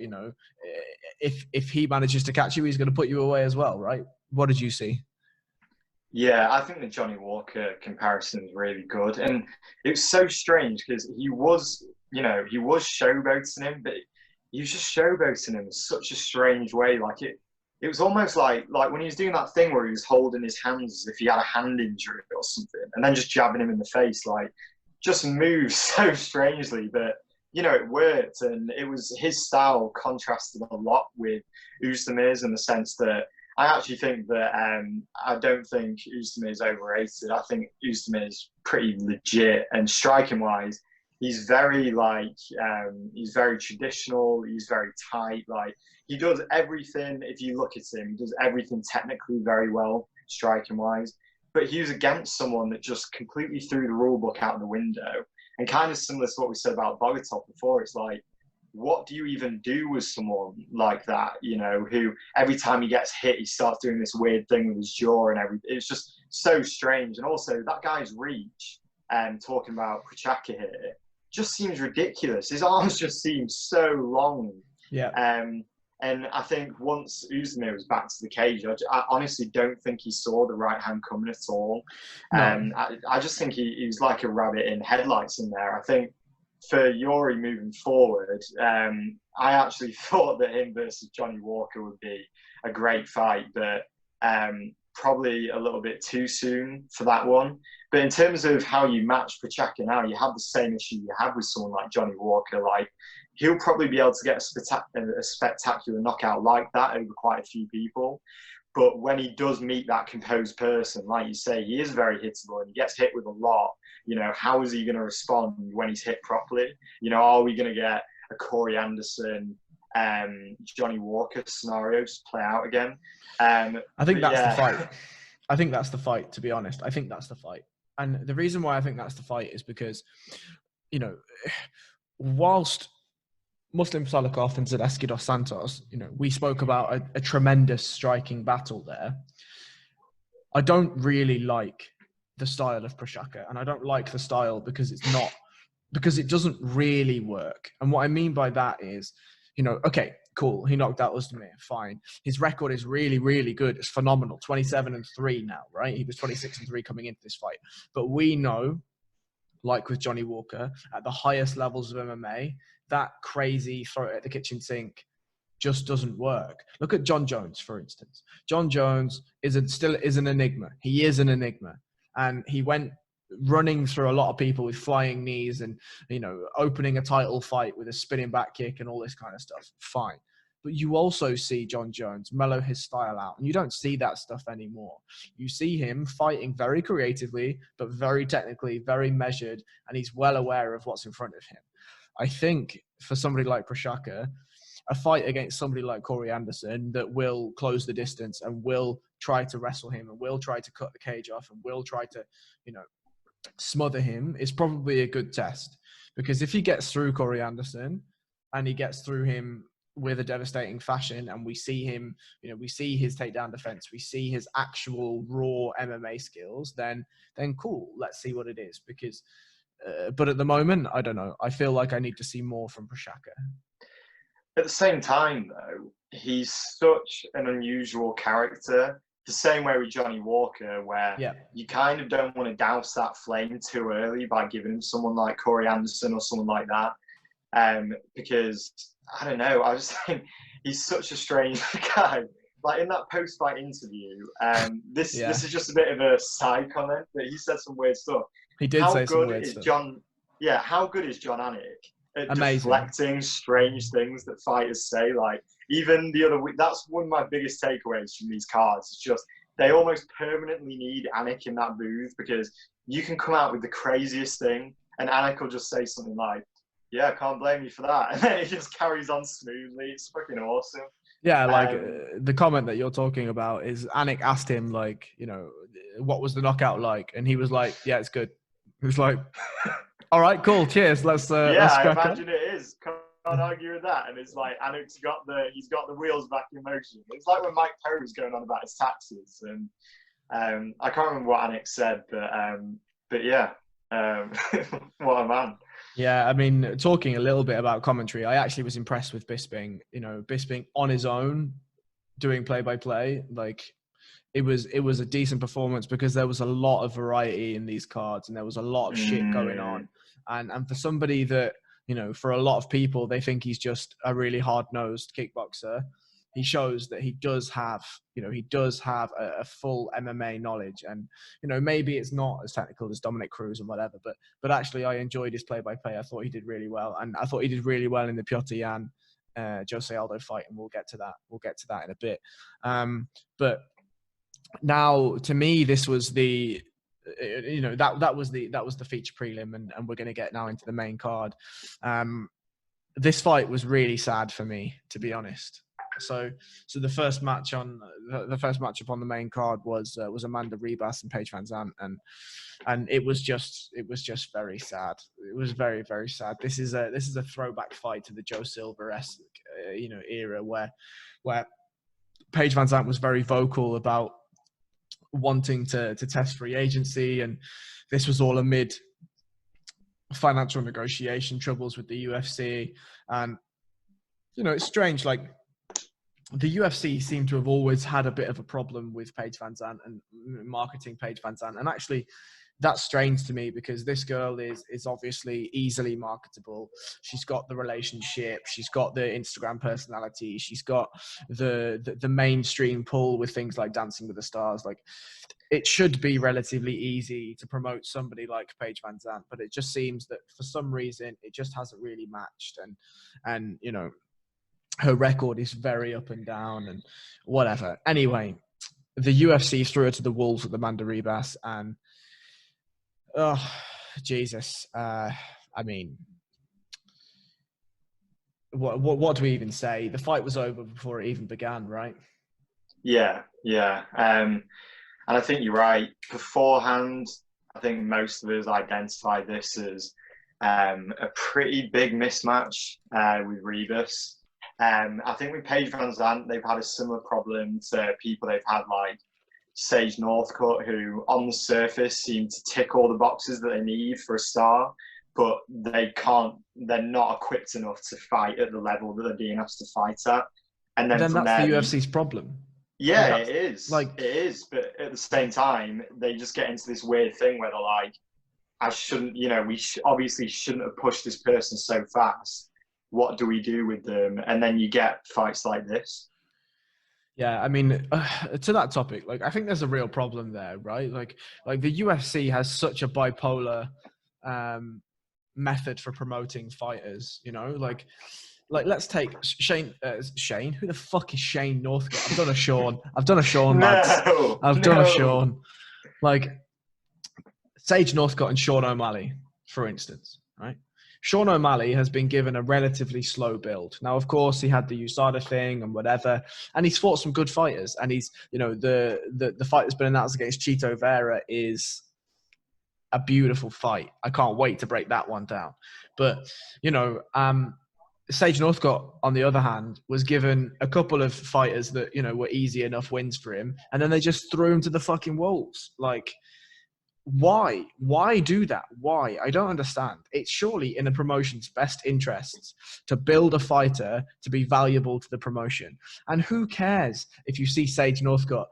if he manages to catch you, he's going to put you away as well, right? What did you see? Yeah, I think the Johnny Walker comparison is really good, and it was so strange because he was showboating him, but he was just showboating him in such a strange way. Like it was almost like when he was doing that thing where he was holding his hands as if he had a hand injury or something, and then just jabbing him in the face, like. Just moves so strangely, but it worked, and it was his style contrasted a lot with Ozdemir's in the sense that I actually think that I don't think Ozdemir is overrated. I think Ozdemir is pretty legit, and striking wise, he's very like he's very traditional. He's very tight. Like he does everything. If you look at him, he does everything technically very well, striking wise. But he was against someone that just completely threw the rule book out the window. And kind of similar to what we said about Bogatov before, it's like, what do you even do with someone like that? You know, who every time he gets hit, he starts doing this weird thing with his jaw and everything. It's just so strange. And also, that guy's reach, and talking about Prochaka here, just seems ridiculous. His arms just seem so long. Yeah. And I think once Usman was back to the cage, I honestly don't think he saw the right hand coming at all. No. I just think he was like a rabbit in headlights in there. I think for Yuri moving forward, I actually thought that him versus Johnny Walker would be a great fight, but probably a little bit too soon for that one. But in terms of how you match Prochaka now, you have the same issue you have with someone like Johnny Walker. Like, he'll probably be able to get a spectacular knockout like that over quite a few people. But when he does meet that composed person, like you say, he is very hittable and he gets hit with a lot. You know, how is he going to respond when he's hit properly? You know, are we going to get a Corey Anderson, Johnny Walker scenario just play out again? I think that's the fight. I think that's the fight, to be honest. I think that's the fight. And the reason why I think that's the fight is because, you know, whilst Muslim Salikov and Zaleski dos Santos, you know, we spoke about a tremendous striking battle there. I don't really like the style of Prochaka, and I don't like the style because it doesn't really work. And what I mean by that is, you know, okay, cool, he knocked out Usman, fine. His record is really, really good. It's phenomenal. 27-3 now, right? He was 26-3 coming into this fight. But we know, like with Johnny Walker, at the highest levels of MMA, that crazy throw it at the kitchen sink just doesn't work. Look at John Jones, for instance. John Jones still is an enigma. He is an enigma. And he went running through a lot of people with flying knees and, you know, opening a title fight with a spinning back kick and all this kind of stuff. Fine. But you also see John Jones mellow his style out, and you don't see that stuff anymore. You see him fighting very creatively, but very technically, very measured, and he's well aware of what's in front of him. I think for somebody like Prochaka, a fight against somebody like Corey Anderson that will close the distance and will try to wrestle him and will try to cut the cage off and will try to, you know, smother him is probably a good test. Because if he gets through Corey Anderson and he gets through him with a devastating fashion, and we see him, you know, we see his takedown defense, we see his actual raw MMA skills, then cool, let's see what it is. Because, but at the moment, I don't know. I feel like I need to see more from Prochaka. At the same time, though, he's such an unusual character. The same way with Johnny Walker, where you kind of don't want to douse that flame too early by giving him someone like Corey Anderson or someone like that. Because, I don't know, I just think he's such a strange guy. Like, in that post-fight interview, this is just a bit of a side comment, but he said some weird stuff. He did say some weird stuff. How good is John Anik at Amazing. deflecting strange things that fighters say? Like, even the other week, that's one of my biggest takeaways from these cards. It's just, they almost permanently need Anik in that booth, because you can come out with the craziest thing and Anik will just say something like, yeah, I can't blame you for that. And then it just carries on smoothly. It's fucking awesome. Yeah, like the comment that you're talking about is Anik asked him, like, you know, what was the knockout like? And he was like, yeah, it's good. He was like, all right, cool, cheers. Let's I imagine it is. Can't argue with that. And it's like Anik's got the wheels back in motion. It's like when Mike Perry was going on about his taxes, and I can't remember what Anik said, but yeah, what a man. Yeah, I mean, talking a little bit about commentary, I actually was impressed with Bisping. You know, Bisping on his own, doing play-by-play. Like, it was a decent performance because there was a lot of variety in these cards and there was a lot of shit going on. And for somebody that, you know, for a lot of people, they think he's just a really hard-nosed kickboxer. He shows that he does have a full MMA knowledge. And, you know, maybe it's not as technical as Dominic Cruz and whatever, but actually I enjoyed his play-by-play. I thought he did really well. And I thought he did really well in the Piotr Jan, Jose Aldo fight. And we'll get to that. We'll get to that in a bit. But now, to me, this was the you know, that was the feature prelim, and we're going to get now into the main card. This fight was really sad for me, to be honest. So the first match up on the main card was Amanda Ribas and Paige Van Zandt, and it was just very sad. It was very, very sad. This is a throwback fight to the Joe Silver-esque era where Paige Van Zandt was very vocal about wanting to test free agency, and this was all amid financial negotiation troubles with the UFC. And it's strange, like the UFC seemed to have always had a bit of a problem with Paige Van Zandt and marketing Paige Van Zandt, and actually that's strange to me, because this girl is obviously easily marketable. She's got the relationship, she's got the Instagram personality, she's got the mainstream pull with things like Dancing with the Stars. Like, it should be relatively easy to promote somebody like Paige Van Zandt, but it just seems that for some reason it just hasn't really matched, and her record is very up and down and whatever. Anyway, the UFC threw her to the wolves with Amanda Ribas, and oh, Jesus. I mean, what do we even say? The fight was over before it even began, right? Yeah. And I think you're right. Beforehand, I think most of us identified this as a pretty big mismatch with Ribas. I think with Paige Van Zandt, they've had a similar problem to people they've had like Sage Northcutt, who on the surface seem to tick all the boxes that they need for a star, but they're not equipped enough to fight at the level that they're being asked to fight at. And then that's the UFC's problem. Yeah, it is. It is. But at the same time, they just get into this weird thing where they're like, we obviously shouldn't have pushed this person so fast. What do we do with them? And then you get fights like this. Yeah, I mean, to that topic, like, I think there's a real problem there, right? Like the UFC has such a bipolar method for promoting fighters, like let's take Shane. Who the fuck is Shane Northcutt? I've done a Sean, lads. I've done a Sean. Like Sage Northcutt and Sean O'Malley, for instance, right? Sean O'Malley has been given a relatively slow build. Now, of course, he had the USADA thing and whatever, and he's fought some good fighters. And he's, the fight that's been announced against Chito Vera is a beautiful fight. I can't wait to break that one down. But, Sage Northcutt, on the other hand, was given a couple of fighters that, were easy enough wins for him, and then they just threw him to the fucking wolves. Like, why do that? Why? I don't understand. It's surely in the promotion's best interests to build a fighter to be valuable to the promotion. And who cares if you see Sage Northcutt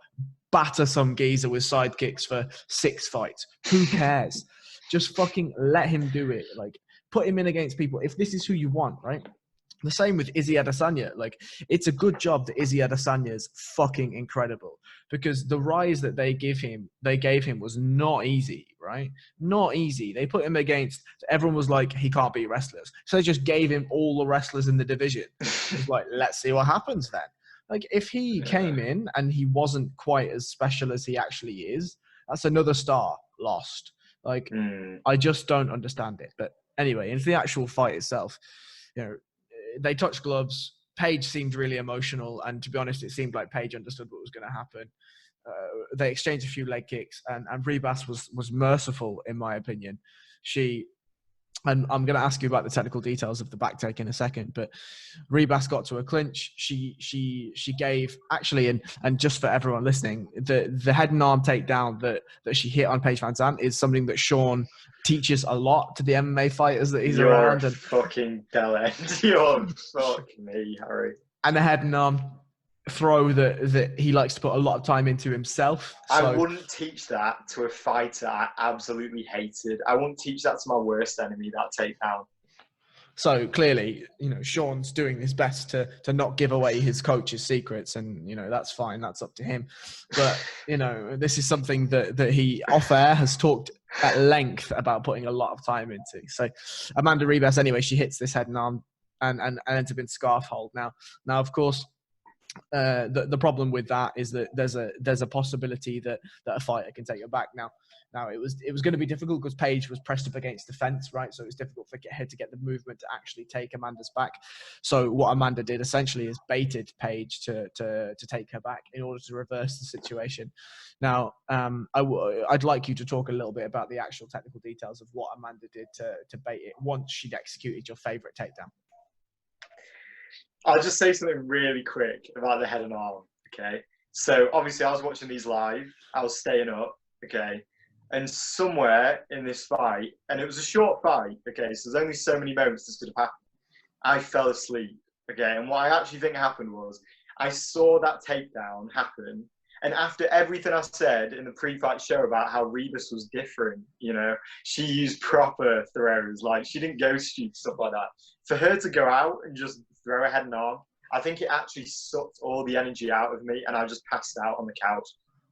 batter some geezer with sidekicks for 6 fights? Who cares? Just fucking let him do it. Like, put him in against people if this is who you want, right? The same with Izzy Adesanya. Like, it's a good job that Izzy Adesanya's fucking incredible, because the rise that they gave him was not easy, right? Not easy. They put him against, everyone was like, he can't beat wrestlers. So they just gave him all the wrestlers in the division. It was like, let's see what happens then. Like, if he came in and he wasn't quite as special as he actually is, that's another star lost. Like, I just don't understand it. But anyway, into the actual fight itself, they touched gloves. Paige seemed really emotional, and to be honest, it seemed like Paige understood what was going to happen. They exchanged a few leg kicks, and Ribas was merciful, in my opinion. And I'm going to ask you about the technical details of the back take in a second, but Ribas got to a clinch. She gave, actually, and just for everyone listening, the head and arm takedown that she hit on Paige Van Zandt is something that Sean teaches a lot to the MMA fighters that he's around. You're fucking Delend. You're fucking me, Harry. And the head and arm throw that he likes to put a lot of time into himself. So, I wouldn't teach that to a fighter I absolutely hated. I wouldn't teach that to my worst enemy, that takedown. So clearly, Sean's doing his best to not give away his coach's secrets, and that's fine. That's up to him. But this is something that he off air has talked at length about putting a lot of time into. So Amanda Ribas, anyway, she hits this head and arm and ends up in scarf hold. Now, of course, the problem with that is that there's a possibility that a fighter can take her back. Now it was going to be difficult because Paige was pressed up against the fence, right? So it was difficult for her to get the movement to actually take Amanda's back. So what Amanda did essentially is baited Paige to take her back in order to reverse the situation. Now, I'd like you to talk a little bit about the actual technical details of what Amanda did to bait it once she'd executed your favorite takedown. I'll just say something really quick about the head and arm, okay? So obviously I was watching these live, I was staying up, okay? And somewhere in this fight, and it was a short fight, okay? So there's only so many moments this could have happened. I fell asleep, okay? And what I actually think happened was I saw that takedown happen. And after everything I said in the pre-fight show about how Rebus was different, you know, she used proper throws, like she didn't go stupid, stuff like that. For her to go out and just throw her head and arm, I think it actually sucked all the energy out of me, and I just passed out on the couch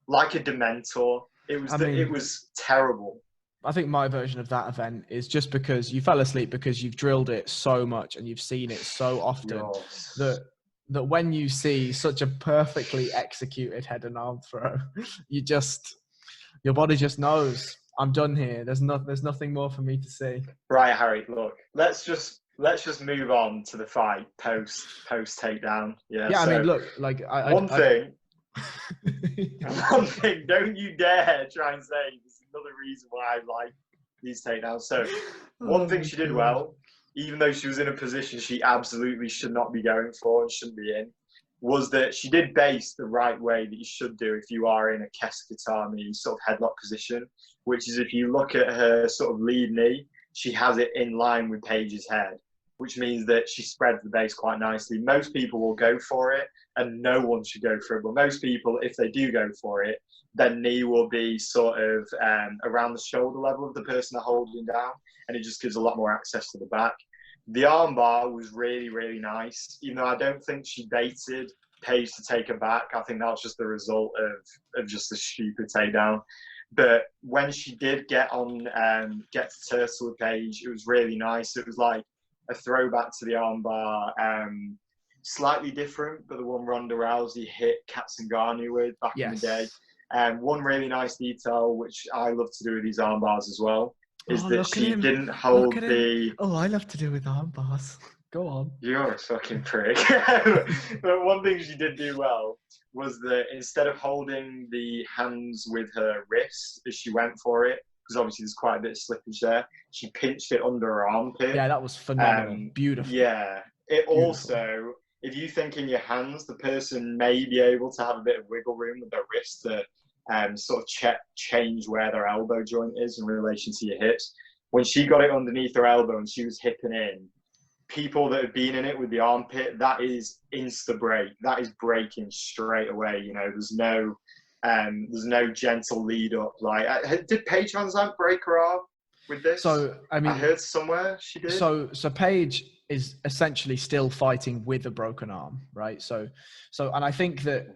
like a dementor. It was terrible. I think my version of that event is just because you fell asleep because you've drilled it so much and you've seen it so often that when you see such a perfectly executed head and arm throw, your body just knows I'm done here. There's nothing more for me to see. Right, Harry. Look, let's just move on to the fight post takedown. Yeah. Yeah. So, I mean, look, like one thing. One thing. Don't you dare try and say this is another reason why I like these takedowns. So, one thing she did well, even though she was in a position she absolutely should not be going for and shouldn't be in, was that she did base the right way that you should do if you are in a Kesikatami sort of headlock position, which is if you look at her sort of lead knee, she has it in line with Paige's head, which means that she spreads the base quite nicely. Most people will go for it, and no one should go for it. But most people, if they do go for it, their knee will be sort of around the shoulder level of the person they're holding down, and it just gives a lot more access to the back. The armbar was really, really nice, even though I don't think she baited Paige to take her back. I think that was just the result of just a stupid takedown. But when she did get to Turtle with Paige, it was really nice. It was like a throwback to the armbar, slightly different, but the one Ronda Rousey hit Katsungani with back in the day. One really nice detail, which I love to do with these armbars as well, is that she didn't hold the... Oh, I love to do with armbars. Go on. You're a fucking prick. But one thing she did do well was that instead of holding the hands with her wrist as she went for it, because obviously there's quite a bit of slippage there, she pinched it under her armpit. Yeah, that was phenomenal. Beautiful. Yeah. It also, if you think in your hands, the person may be able to have a bit of wiggle room with their wrist to sort of change where their elbow joint is in relation to your hips. When she got it underneath her elbow and she was hipping in, people that have been in it with the armpit, that is insta break. That is breaking straight away. You know, there's no gentle lead up. Like, did Paige Van Zandt break her arm with this? So I mean, I heard somewhere she did. So Paige is essentially still fighting with a broken arm, right? So, and I think that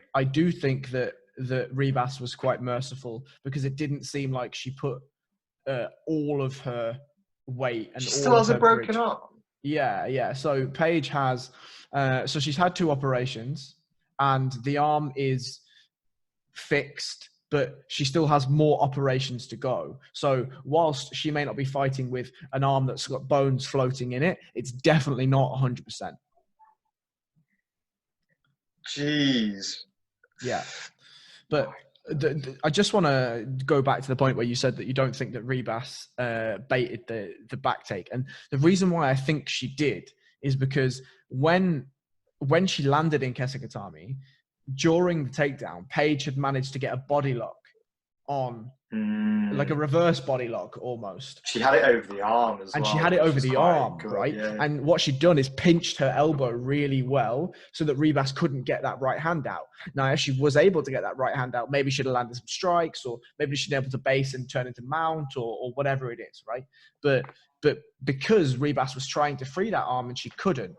Rebus was quite merciful because it didn't seem like she put all of her weight and she still has a broken arm. Yeah. So Paige has, so she's had 2 operations, and the arm is fixed, but she still has more operations to go. So whilst she may not be fighting with an arm that's got bones floating in it, it's definitely not 100%. Jeez. Yeah. But I just want to go back to the point where you said that you don't think that Rebus baited the back take. And the reason why I think she did is because when she landed in Kesikatami, during the takedown, Paige had managed to get a body lock on, like a reverse body lock almost. She had it over the arm as well. And she had it over the arm, good, right? Yeah. And what she'd done is pinched her elbow really well so that Rebus couldn't get that right hand out. Now, if she was able to get that right hand out, maybe she'd have landed some strikes, or maybe she'd be able to base and turn into mount, or whatever it is, right? But because Rebus was trying to free that arm and she couldn't,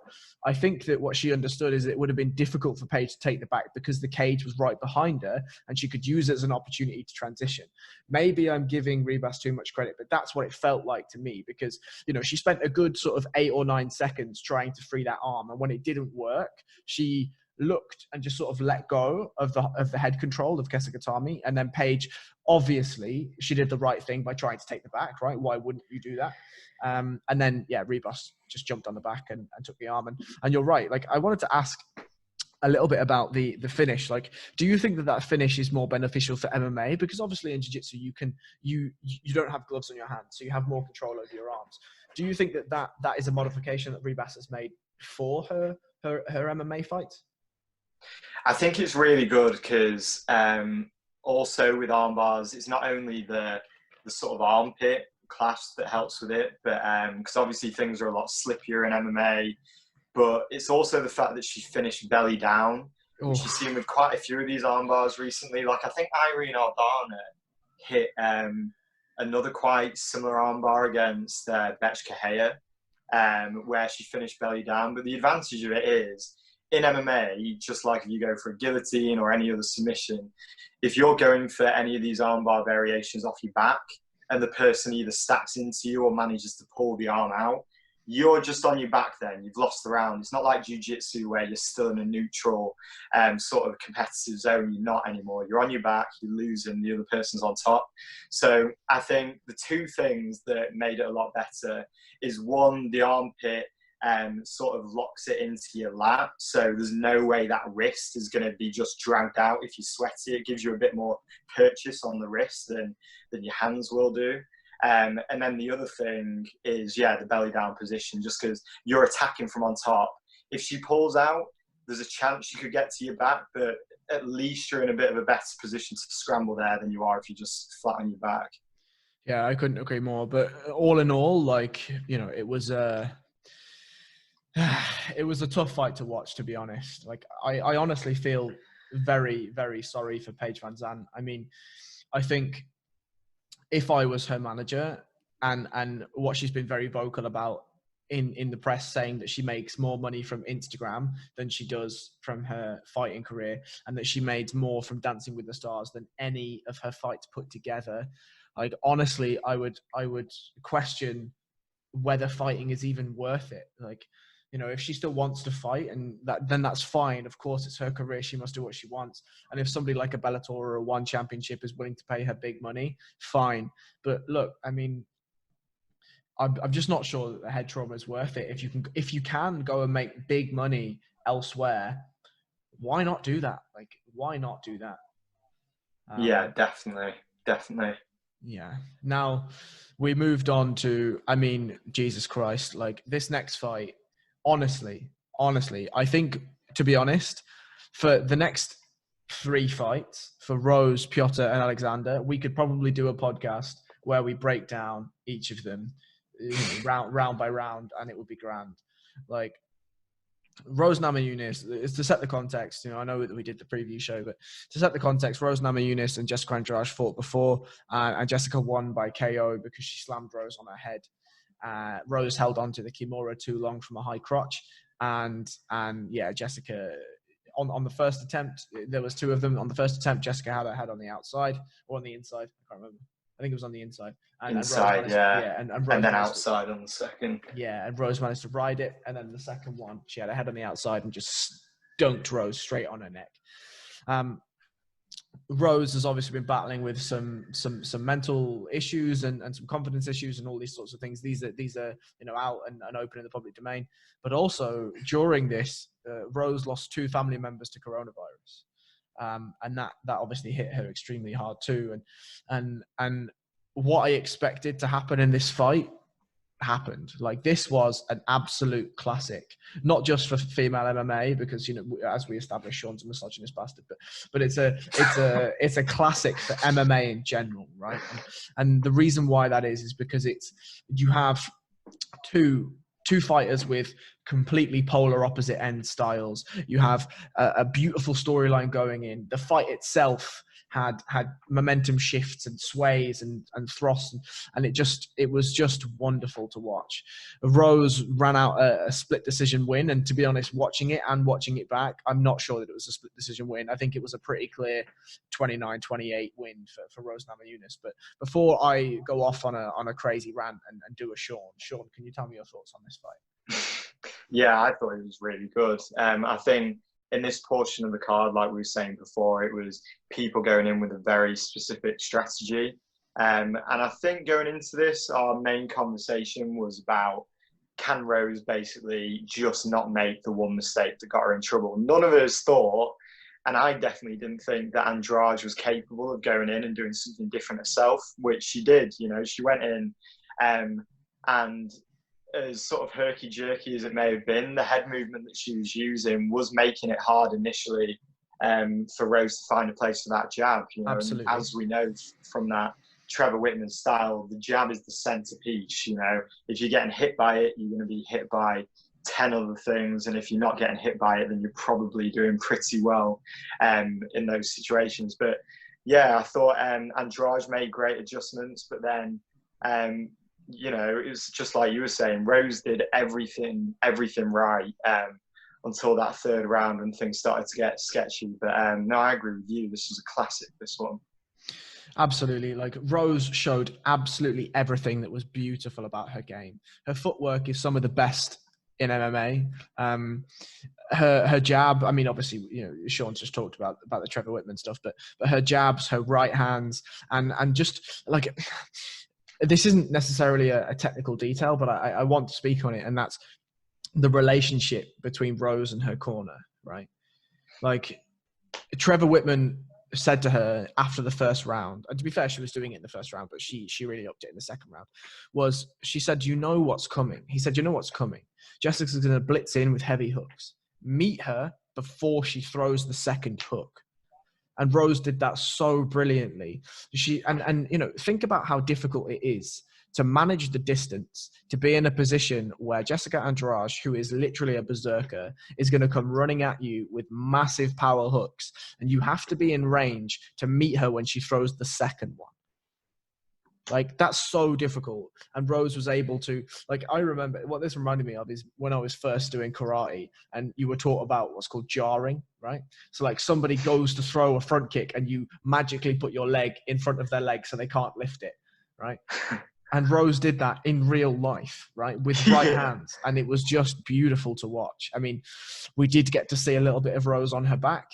I think that what she understood is it would have been difficult for Paige to take the back because the cage was right behind her and she could use it as an opportunity to transition. Maybe I'm giving Rebus too much credit, but that's what it felt like to me because, you know, she spent a good sort of 8 or 9 seconds trying to free that arm. And when it didn't work, she looked and just sort of let go of the head control of Kesikatami. And then Paige, obviously, she did the right thing by trying to take the back, right? Why wouldn't you do that? And then, yeah, Rebus just jumped on the back and took the arm. And you're right. Like, I wanted to ask a little bit about the finish. Like, do you think that finish is more beneficial for MMA? Because obviously in jiu-jitsu, you don't have gloves on your hands, so you have more control over your arms. Do you think that is a modification that Rebus has made for her MMA fights? I think it's really good because also with arm bars, it's not only the sort of armpit clasp that helps with it, but because obviously things are a lot slippier in MMA, but it's also the fact that she finished belly down, which you've seen with quite a few of these arm bars recently. Like I think Irene Aldana hit another quite similar arm bar against Betch Kahea, where she finished belly down. But the advantage of it is, in MMA, just like if you go for a guillotine or any other submission, if you're going for any of these armbar variations off your back and the person either stacks into you or manages to pull the arm out, you're just on your back then. You've lost the round. It's not like jiu-jitsu where you're still in a neutral sort of competitive zone. You're not anymore. You're on your back, you're losing, the other person's on top. So I think the two things that made it a lot better is, one, the armpit sort of locks it into your lat, so there's no way that wrist is going to be just dragged out if you sweaty. It gives you a bit more purchase on the wrist than your hands will do. And then the other thing is, yeah, the belly down position, just because you're attacking from on top. If she pulls out, there's a chance she could get to your back, but at least you're in a bit of a better position to scramble there than you are if you're just flat on your back. Yeah, I couldn't agree more. But all in all, like, you know, it was it was a tough fight to watch, to be honest. Like, I honestly feel very, very sorry for Paige Van Zandt. I mean, I think if I was her manager, and what she's been very vocal about in the press, saying that she makes more money from Instagram than she does from her fighting career, and that she made more from Dancing with the Stars than any of her fights put together. Like, honestly, I would question whether fighting is even worth it. Like, you know, if she still wants to fight, and then that's fine. Of course, it's her career. She must do what she wants. And if somebody like a Bellator or a One Championship is willing to pay her big money, fine. But look, I mean, I'm just not sure that the head trauma is worth it. If you can go and make big money elsewhere, why not do that? Like, why not do that? Yeah, definitely. Yeah. Now we moved on to, I mean, Jesus Christ, like, this next fight, honestly, I think, to be honest, for the next 3 fights, for Rose, Piotr, and Alexander, we could probably do a podcast where we break down each of them, you know, round by round, and it would be grand. Like, Rose Namajunas, is to set the context. You know, I know that we did the preview show, but to set the context, Rose Namajunas and Jessica Andrade fought before, and Jessica won by KO because she slammed Rose on her head. Rose held on to the Kimura too long from a high crotch, and yeah, Jessica, on the first attempt, there was 2 of them. On the first attempt, Jessica had her head on the outside or on the inside. I can't remember. I think it was on the inside. Inside, yeah. And then outside on the second. Yeah, and Rose managed to ride it. And then the second one, she had her head on the outside and just dunked Rose straight on her neck. Rose has obviously been battling with some mental issues and some confidence issues and all these sorts of things. These are you know, out and open in the public domain. But also during this, Rose lost 2 family members to coronavirus. And that obviously hit her extremely hard too. And what I expected to happen in this fight happened. Like, this was an absolute classic, not just for female MMA, because, you know, as we established, Sean's a misogynist bastard, but it's a classic for MMA in general, right? And the reason why that is because you have two fighters with completely polar opposite end styles. You have a beautiful storyline going in. The fight itself had momentum shifts and sways and thrusts, and it was just wonderful to watch. Rose ran out a split decision win, and to be honest, watching it back, I'm not sure that it was a split decision win. I think it was a pretty clear 29-28 win for Rose Namajunas. But before I go off on a crazy rant and do a Sean, can you tell me your thoughts on this fight? Yeah, I thought it was really good. I think in this portion of the card, like we were saying before, it was people going in with a very specific strategy. And I think going into this, our main conversation was about, can Rose basically just not make the one mistake that got her in trouble? None of us thought, and I definitely didn't think, that Andrade was capable of going in and doing something different herself, which she did. You know, she went in and as sort of herky-jerky as it may have been, the head movement that she was using was making it hard initially for Rose to find a place for that jab. You know, Absolutely. and as we know from that Trevor Whitman style, the jab is the centerpiece. You know, if you're getting hit by it, you're going to be hit by 10 other things, and if you're not getting hit by it, then you're probably doing pretty well in those situations. But yeah, I thought Andrade made great adjustments, but then you know, it was just like you were saying, Rose did everything right until that third round when things started to get sketchy. But no, I agree with you. This was a classic, this one. Absolutely. Like, Rose showed absolutely everything that was beautiful about her game. Her footwork is some of the best in MMA. Her jab, I mean, obviously, you know, Sean's just talked about the Trevor Whitman stuff, but her jabs, her right hands, and just like, this isn't necessarily a technical detail, but I want to speak on it, and that's the relationship between Rose and her corner, right? Like, Trevor Whitman said to her after the first round, and to be fair, she was doing it in the first round, but she really upped it in the second round, she said, you know what's coming. He said, you know what's coming. Jessica's going to blitz in with heavy hooks. Meet her before she throws the second hook. And Rose did that so brilliantly. And you know, think about how difficult it is to manage the distance, to be in a position where Jessica Andrade, who is literally a berserker, is going to come running at you with massive power hooks, and you have to be in range to meet her when she throws the second one. Like, that's so difficult. And Rose was able to, like, I remember what this reminded me of is when I was first doing karate and you were taught about what's called jarring, right? So like, somebody goes to throw a front kick and you magically put your leg in front of their leg so they can't lift it, right? And Rose did that in real life, right? With right hands. And it was just beautiful to watch. I mean, we did get to see a little bit of Rose on her back.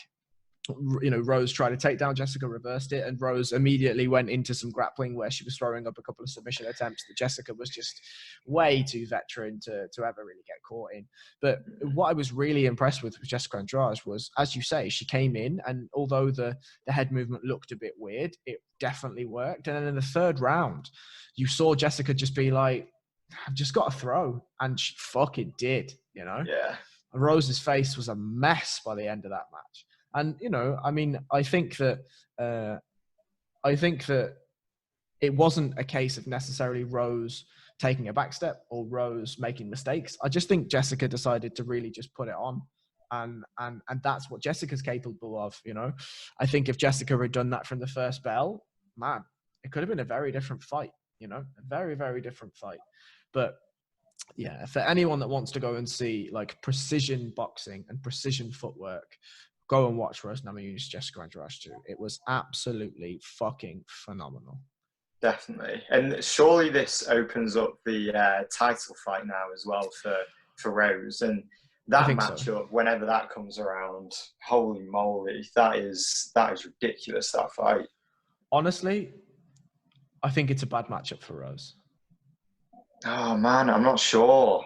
You know, Rose tried to take down Jessica, reversed it, and Rose immediately went into some grappling where she was throwing up a couple of submission attempts that Jessica was just way too veteran to ever really get caught in. But what I was really impressed with Jessica Andrade was, as you say, she came in, and although the head movement looked a bit weird, it definitely worked. And then in the third round, you saw Jessica just be like, I've just got to throw. And she fucking did, you know? Yeah. And Rose's face was a mess by the end of that match. And, you know, I mean, I think that it wasn't a case of necessarily Rose taking a back step or Rose making mistakes. I just think Jessica decided to really just put it on. And that's what Jessica's capable of, you know. I think if Jessica had done that from the first bell, man, it could have been a very different fight, you know, a very, very different fight. But yeah, for anyone that wants to go and see like precision boxing and precision footwork, go and watch Rose Namajunas Jessica Andrade too. It was absolutely fucking phenomenal. Definitely. And surely this opens up the title fight now as well for Rose. And that matchup, so. Whenever that comes around, holy moly, that is ridiculous, that fight. Honestly, I think it's a bad matchup for Rose. Oh, man, I'm not sure.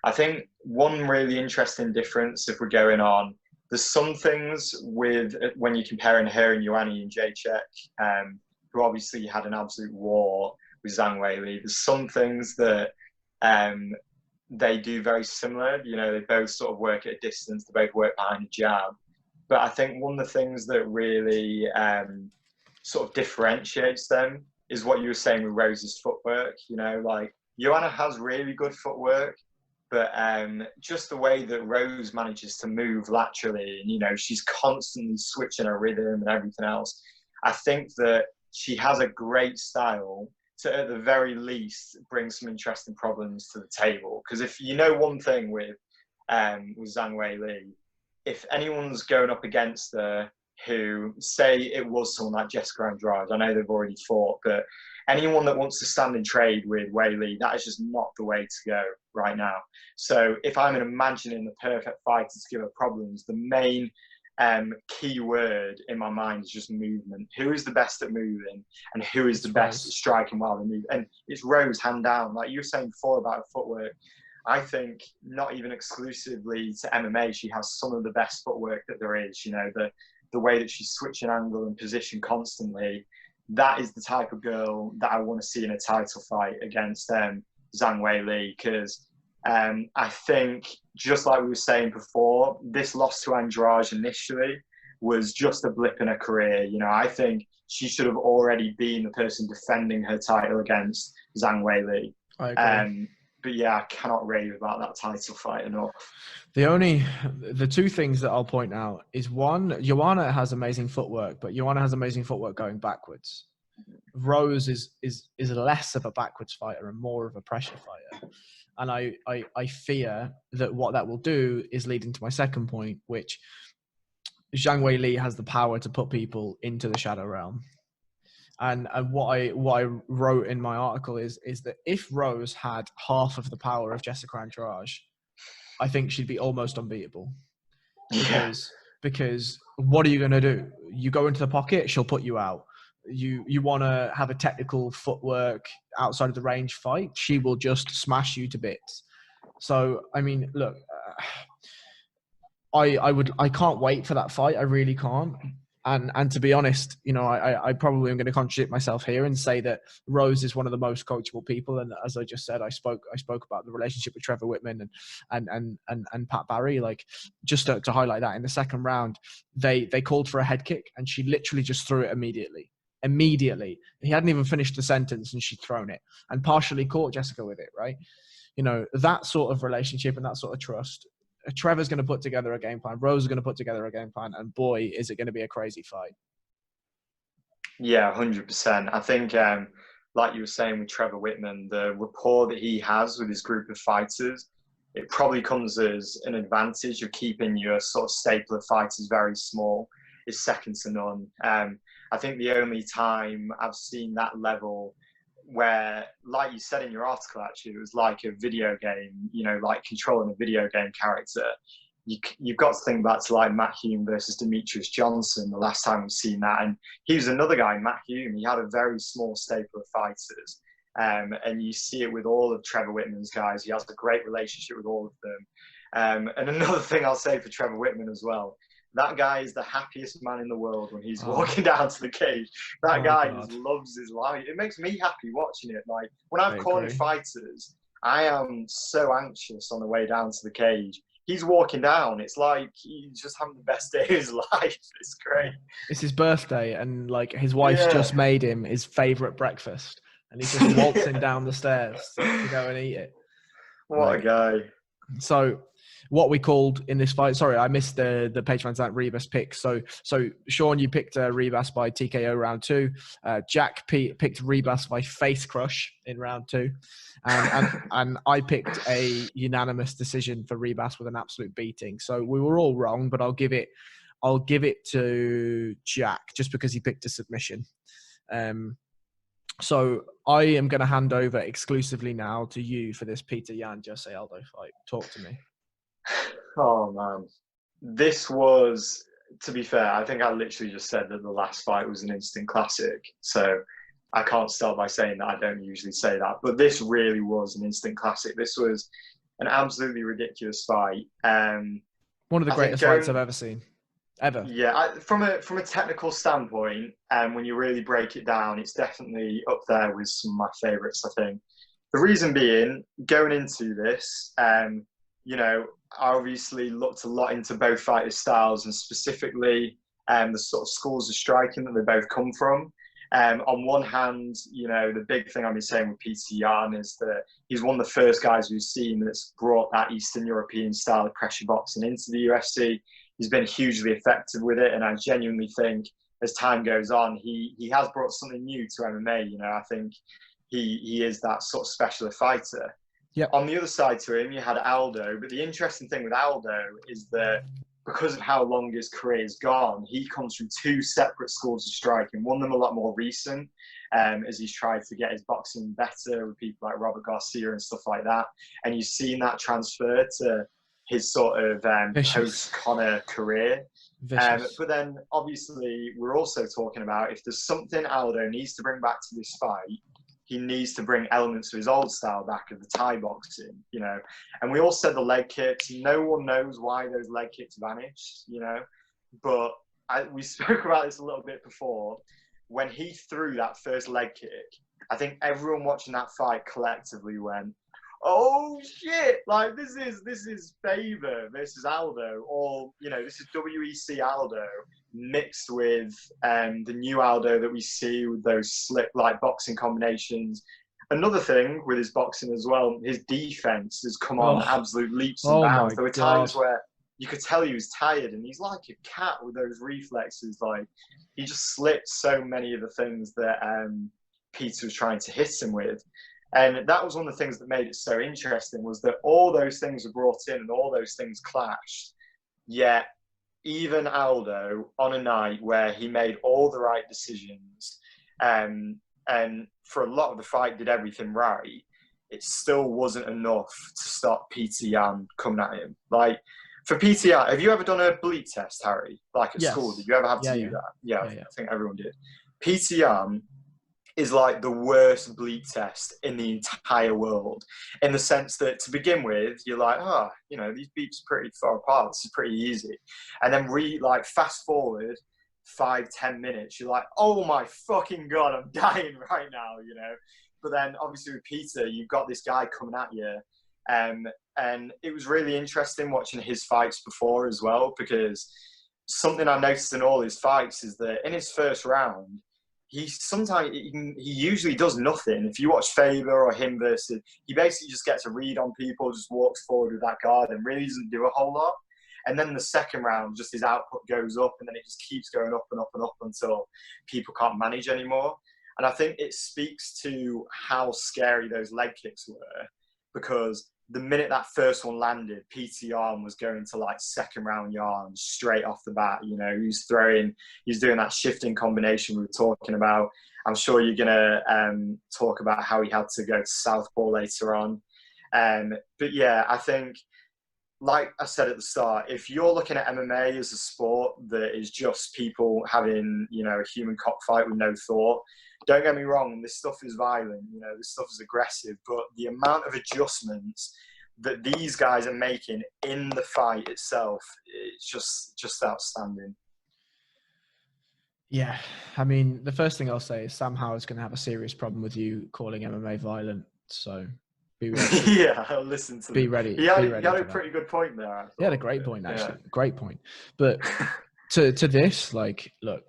I think one really interesting difference, if we're going on, there's some things with when you're comparing her and Ioane and Jacek, who obviously had an absolute war with Zhang Weili. There's some things that they do very similar. You know, they both sort of work at a distance. They both work behind a jab. But I think one of the things that really sort of differentiates them is what you were saying with Rose's footwork. You know, like Joanna has really good footwork, but just the way that Rose manages to move laterally, and, you know, she's constantly switching her rhythm and everything else. I think that she has a great style to, at the very least, bring some interesting problems to the table. Because if you know one thing with Zhang Weili, if anyone's going up against her who, say it was someone like Jessica Andrade, I know they've already fought, but anyone that wants to stand and trade with Weili, that is just not the way to go right now. So if I'm imagining the perfect fighter to give her problems, the main key word in my mind is just movement. Who is the best at moving, and who is the best at striking while they move? And it's Rose, hand down. Like you were saying before about her footwork, I think not even exclusively to MMA, she has some of the best footwork that there is. You know, the way that she's switching angle and position constantly. That is the type of girl that I want to see in a title fight against Zhang Weili, because I think, just like we were saying before, this loss to Andrade initially was just a blip in her career. You know, I think she should have already been the person defending her title against Zhang Weili. I agree. But yeah, I cannot rave about that title fight enough. The two things that I'll point out is, one, Joanna has amazing footwork, but Joanna has amazing footwork going backwards. Rose is less of a backwards fighter and more of a pressure fighter. And I fear that what that will do is lead into my second point, which Zhang Weili has the power to put people into the shadow realm. And what I wrote in my article is that if Rose had half of the power of Jessica Andrade, I think she'd be almost unbeatable. Because what are you going to do? You go into the pocket, she'll put you out. You want to have a technical footwork outside of the range fight, she will just smash you to bits. So, I mean, look, I can't wait for that fight. I really can't. And to be honest, you know, I probably am going to contradict myself here and say that Rose is one of the most coachable people. And as I just said, I spoke about the relationship with Trevor Whitman and Pat Barry. Like, just to highlight that, in the second round, they called for a head kick and she literally just threw it immediately. He hadn't even finished the sentence and she'd thrown it and partially caught Jessica with it, right? You know, that sort of relationship and that sort of trust. Trevor's going to put together a game plan. Rose is going to put together a game plan, and boy, is it going to be a crazy fight. Yeah, 100%. I think, like you were saying with Trevor Whitman, the rapport that he has with his group of fighters, it probably comes as an advantage of keeping your sort of staple of fighters very small. Is second to none. I think the only time I've seen that level where, like you said in your article, actually, it was like a video game, you know, like controlling a video game character. You've got to think back to like Matt Hume versus Demetrius Johnson, the last time we've seen that. And he was another guy, Matt Hume. He had a very small staple of fighters. And you see it with all of Trevor Whitman's guys. He has a great relationship with all of them. And another thing I'll say for Trevor Whitman as well, that guy is the happiest man in the world when he's walking down to the cage. That guy just loves his life. It makes me happy watching it. Like, when I've cornered fighters, I am so anxious on the way down to the cage. He's walking down. It's like he's just having the best day of his life. It's great. It's his birthday, and like his wife's just made him his favorite breakfast, and he's just waltzing down the stairs to go and eat it. What a guy. So what we called in this fight, sorry, I missed the Page Van Zandt Rebus pick. So Sean, you picked Rebus by TKO round 2. Jack picked Rebus by face crush in round 2. And I picked a unanimous decision for Rebus with an absolute beating. So we were all wrong, but I'll give it to Jack just because he picked a submission. So I am going to hand over exclusively now to you for this Peter Yan Jose Aldo fight. Talk to me. Oh man, this was, to be fair, I think I literally just said that the last fight was an instant classic. So I can't start by saying that. I don't usually say that, but this really was an instant classic. This was an absolutely ridiculous fight. One of the greatest fights I've ever seen. Ever. Yeah, from a technical standpoint, when you really break it down, it's definitely up there with some of my favourites, I think. The reason being, going into this, you know, I obviously looked a lot into both fighters' styles and specifically the sort of schools of striking that they both come from. On one hand, you know, the big thing I've been saying with Peter Yan is that he's one of the first guys we've seen that's brought that Eastern European style of pressure boxing into the UFC. He's been hugely effective with it, and I genuinely think as time goes on, he has brought something new to MMA. You know, I think he is that sort of specialist fighter. Yep. On the other side to him, you had Aldo, but the interesting thing with Aldo is that because of how long his career's gone, he comes from two separate schools of striking. One of them a lot more recent, as he's tried to get his boxing better with people like Robert Garcia and stuff like that. And you've seen that transfer to his sort of post-Conor career. But then, obviously, we're also talking about if there's something Aldo needs to bring back to this fight, he needs to bring elements of his old style back of the Thai boxing, you know. And we all said the leg kicks. No one knows why those leg kicks vanished, you know. But we spoke about this a little bit before. When he threw that first leg kick, I think everyone watching that fight collectively went, "Oh shit! Like this is Faber versus Aldo, or you know, this is WEC Aldo mixed with the new Aldo that we see with those slick like boxing combinations." Another thing with his boxing as well, his defense has come on absolute leaps and bounds. There were times where you could tell he was tired, and he's like a cat with those reflexes. Like he just slipped so many of the things that Peter was trying to hit him with. And that was one of the things that made it so interesting, was that all those things were brought in and all those things clashed. Yet even Aldo, on a night where he made all the right decisions and for a lot of the fight did everything right, it still wasn't enough to stop Peter Yan coming at him. Like, for Peter Yan, have you ever done a bleed test, Harry? Like at school, did you ever have to do that? Yeah, I think everyone did. Peter Yan is like the worst bleed test in the entire world, in the sense that to begin with, you're like, oh, you know, these beeps are pretty far apart. This is pretty easy. And then like fast forward 5-10 minutes, you're like, oh my fucking God, I'm dying right now, you know? But then obviously with Peter, you've got this guy coming at you. And it was really interesting watching his fights before as well, because something I noticed in all his fights is that in his first round, he usually does nothing. If you watch Faber or him versus, he basically just gets a read on people, just walks forward with that guard and really doesn't do a whole lot. And then the second round, just his output goes up, and then it just keeps going up and up and up until people can't manage anymore. And I think it speaks to how scary those leg kicks were, because the minute that first one landed, Peter Yan was going to like second round yarn straight off the bat. You know, he's doing that shifting combination we were talking about. I'm sure you're going to talk about how he had to go to southpaw later on. But yeah, I think, like I said at the start, if you're looking at MMA as a sport that is just people having, you know, a human cockfight with no thought, don't get me wrong, this stuff is violent, you know, this stuff is aggressive, but the amount of adjustments that these guys are making in the fight itself, it's just outstanding. Yeah, I mean, the first thing I'll say is Sam Howard's going to have a serious problem with you calling MMA violent, so be ready. Yeah, I'll listen to Be ready. He had a pretty good point there, I thought. He had a great point, actually. Yeah. Great point. But to this, like, look,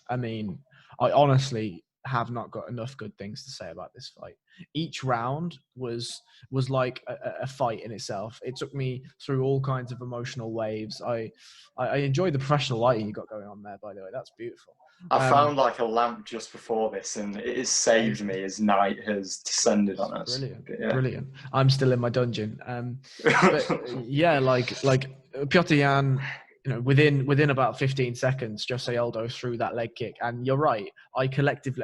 I mean, I honestly have not got enough good things to say about this fight. Each round was like a fight in itself. It took me through all kinds of emotional waves. I enjoyed the professional lighting you got going on there, by the way. That's beautiful. I found like a lamp just before this, and it has saved me as night has descended on us. Brilliant. I'm still in my dungeon. But yeah, like Piotr Yan, you know, within about 15 seconds, Jose Aldo threw that leg kick, and you're right. I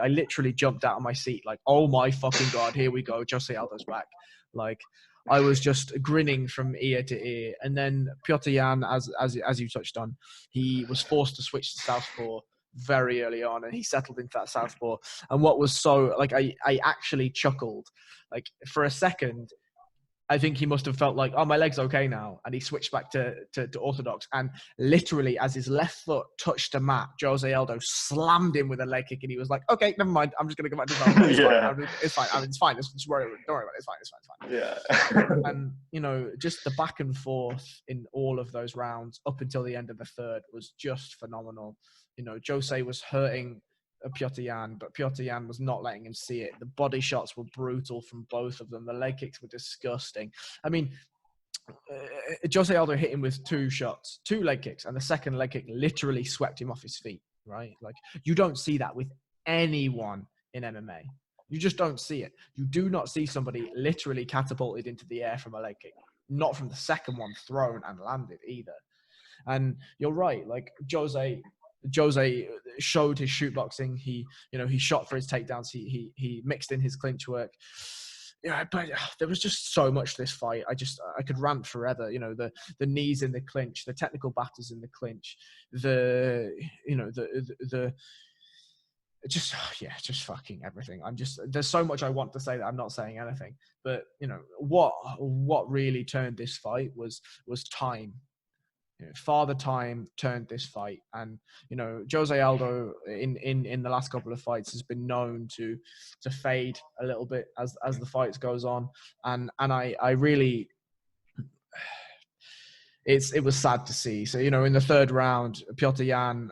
literally jumped out of my seat, like, oh my fucking God, here we go, Jose Aldo's back. Like, I was just grinning from ear to ear. And then Piotr Yan, as you touched on, he was forced to switch to southpaw very early on, and he settled into that southpaw. And what was so, like, I actually chuckled, like, for a second. I think he must have felt like, oh, my leg's okay now. And he switched back to orthodox. And literally, as his left foot touched the mat, Jose Aldo slammed him with a leg kick. And he was like, okay, never mind. I'm just going to go back to southpaw. It's fine. I mean, it's fine. Don't worry about it. It's fine. Yeah. And, you know, just the back and forth in all of those rounds up until the end of the third was just phenomenal. You know, Jose was hurting Piotr Yan, but Piotr Yan was not letting him see it. The body shots were brutal from both of them. The leg kicks were disgusting. I mean, Jose Aldo hit him with two leg kicks, and the second leg kick literally swept him off his feet, right? Like, you don't see that with anyone in MMA. You just don't see it. You do not see somebody literally catapulted into the air from a leg kick. Not from the second one thrown and landed either. And you're right, like Jose showed his shoot boxing. He shot for his takedowns. He mixed in his clinch work. Yeah, but there was just so much to this fight. I could rant forever. The knees in the clinch, the technical battles in the clinch, the just fucking everything. There's so much I want to say that I'm not saying anything. But what really turned this fight was time. Father Time turned this fight, and Jose Aldo in the last couple of fights has been known to fade a little bit as the fights goes on, and I really, it was sad to see. So in the third round, Piotr Jan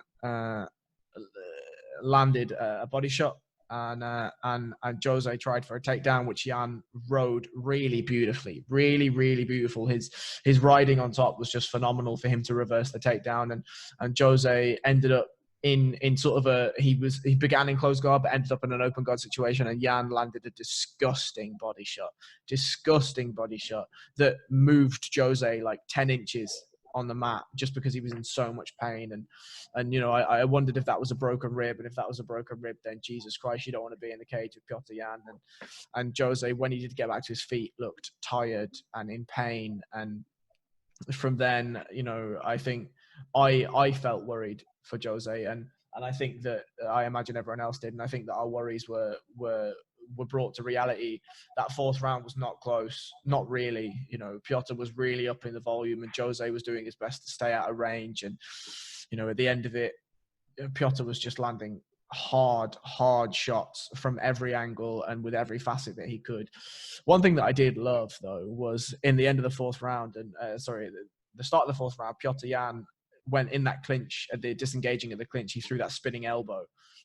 landed a body shot. And Jose tried for a takedown, which Jan rode really beautifully, really, really beautiful. His riding on top was just phenomenal for him to reverse the takedown. And Jose ended up in sort of he began in close guard, but ended up in an open guard situation. And Jan landed a disgusting body shot that moved Jose like 10 inches on the mat just because he was in so much pain. And I wondered if that was a broken rib, and if that was a broken rib, then Jesus Christ, you don't want to be in the cage with Piotr Jan. And Jose, when he did get back to his feet, looked tired and in pain. And from then, I think I felt worried for Jose, and I think that I imagine everyone else did, and I think that our worries were brought to reality. That fourth round was not close, not really. Piotr was really up in the volume, and Jose was doing his best to stay out of range. And at the end of it, Piotr was just landing hard shots from every angle and with every facet that he could. One thing that I did love, though, was in the end of the fourth round, and the start of the fourth round, Piotr Jan went in that clinch, at the disengaging of the clinch, he threw that spinning elbow.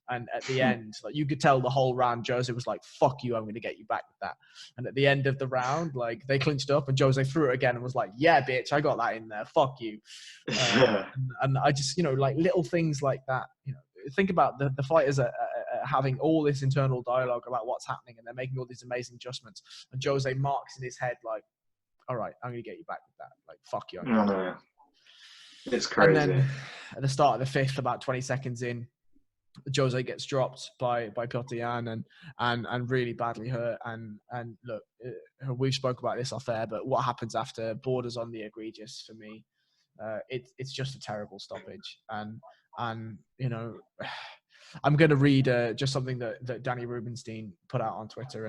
And at the end, like, you could tell the whole round, Jose was like, fuck you, I'm going to get you back with that. And at the end of the round, like, they clinched up and Jose threw it again and was like, yeah, bitch, I got that in there. Fuck you. And I just, like little things like that, think about the fighters are having all this internal dialogue about what's happening, and they're making all these amazing adjustments. And Jose marks in his head, like, all right, I'm going to get you back with that. Like, fuck you. No. It's crazy. And then at the start of the fifth, about 20 seconds in, Jose gets dropped by Piotr Jan and really badly hurt. And look, we've spoke about this off air, but what happens after borders on the egregious for me. It's just a terrible stoppage. And I'm going to read just something that Danny Rubenstein put out on Twitter,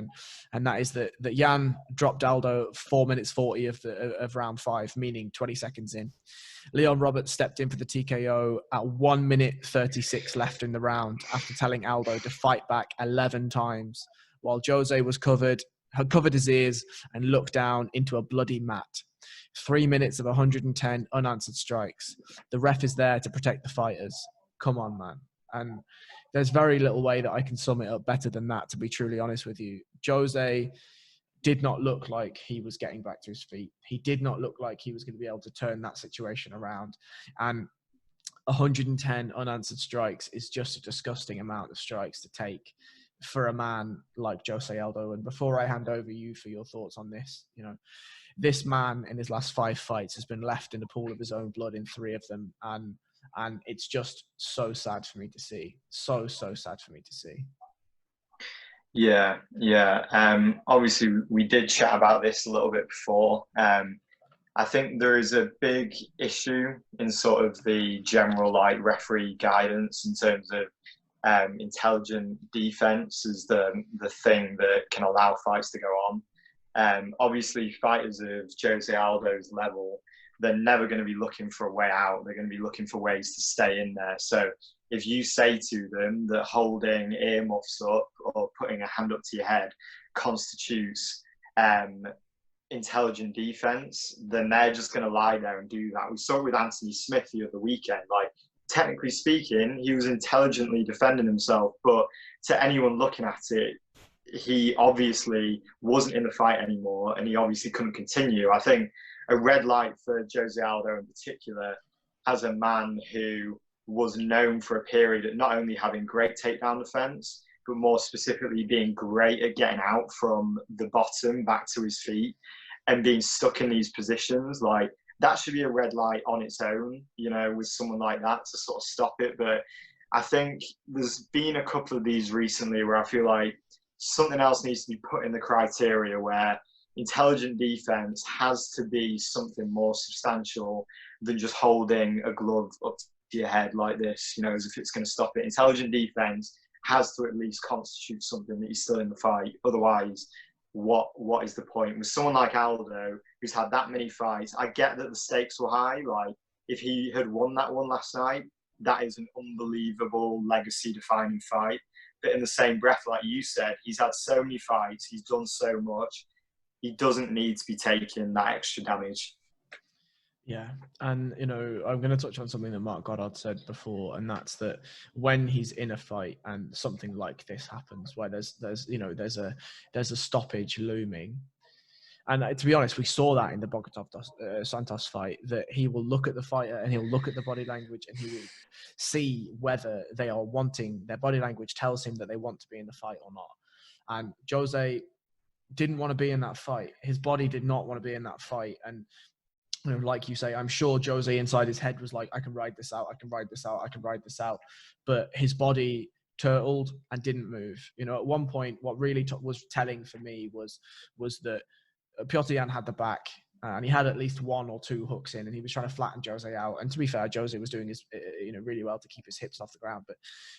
and that is that Jan dropped Aldo 4 minutes 40 of round 5, meaning 20 seconds in. Leon Roberts stepped in for the TKO at 1 minute 36 left in the round after telling Aldo to fight back 11 times, while Jose had covered his ears and looked down into a bloody mat. 3 minutes of 110 unanswered strikes. The ref is there to protect the fighters. Come on, man. And there's very little way that I can sum it up better than that, to be truly honest with you. Jose did not look like he was getting back to his feet. He did not look like he was going to be able to turn that situation around. And 110 unanswered strikes is just a disgusting amount of strikes to take for a man like Jose Aldo. And before I hand over you for your thoughts on this, this man in his last 5 fights has been left in the pool of his own blood in 3 of them. And it's just so sad for me to see. So sad for me to see. Yeah. Obviously, we did chat about this a little bit before. I think there is a big issue in sort of the general referee guidance in terms of intelligent defense is the thing that can allow fights to go on. Obviously, fighters of Jose Aldo's level, they're never going to be looking for a way out. They're going to be looking for ways to stay in there. So if you say to them that holding earmuffs up or putting a hand up to your head constitutes intelligent defense, then they're just going to lie there and do that. We saw it with Anthony Smith the other weekend. Technically speaking, he was intelligently defending himself, but to anyone looking at it, he obviously wasn't in the fight anymore, and he obviously couldn't continue. I think a red light for Jose Aldo in particular, as a man who was known for a period of not only having great takedown defense, but more specifically being great at getting out from the bottom back to his feet and being stuck in these positions, that should be a red light on its own, with someone like that to sort of stop it. But I think there's been a couple of these recently where I feel like something else needs to be put in the criteria, where intelligent defense has to be something more substantial than just holding a glove up to your head like this, as if it's going to stop it. Intelligent defense has to at least constitute something that you're still in the fight. Otherwise, what is the point? With someone like Aldo, who's had that many fights, I get that the stakes were high. Like, if he had won that one last night, that is an unbelievable legacy-defining fight. But in the same breath, like you said, he's had so many fights, he's done so much, he doesn't need to be taking that extra damage. Yeah, and I'm going to touch on something that Mark Goddard said before, and that's that when he's in a fight and something like this happens, where there's a stoppage looming, and to be honest, we saw that in the Bogotov Santos fight, that he will look at the fighter and he'll look at the body language and he will see whether they are wanting, their body language tells him that they want to be in the fight or not. And Jose didn't want to be in that fight. His body did not want to be in that fight, and like you say, I'm sure Jose inside his head was like, I can ride this out, I can ride this out, I can ride this out. But his body turtled and didn't move. At one point, what really was telling for me was that Piotr Jan had the back, and he had at least one or two hooks in, and he was trying to flatten Jose out. And to be fair, Jose was doing his, really well to keep his hips off the ground.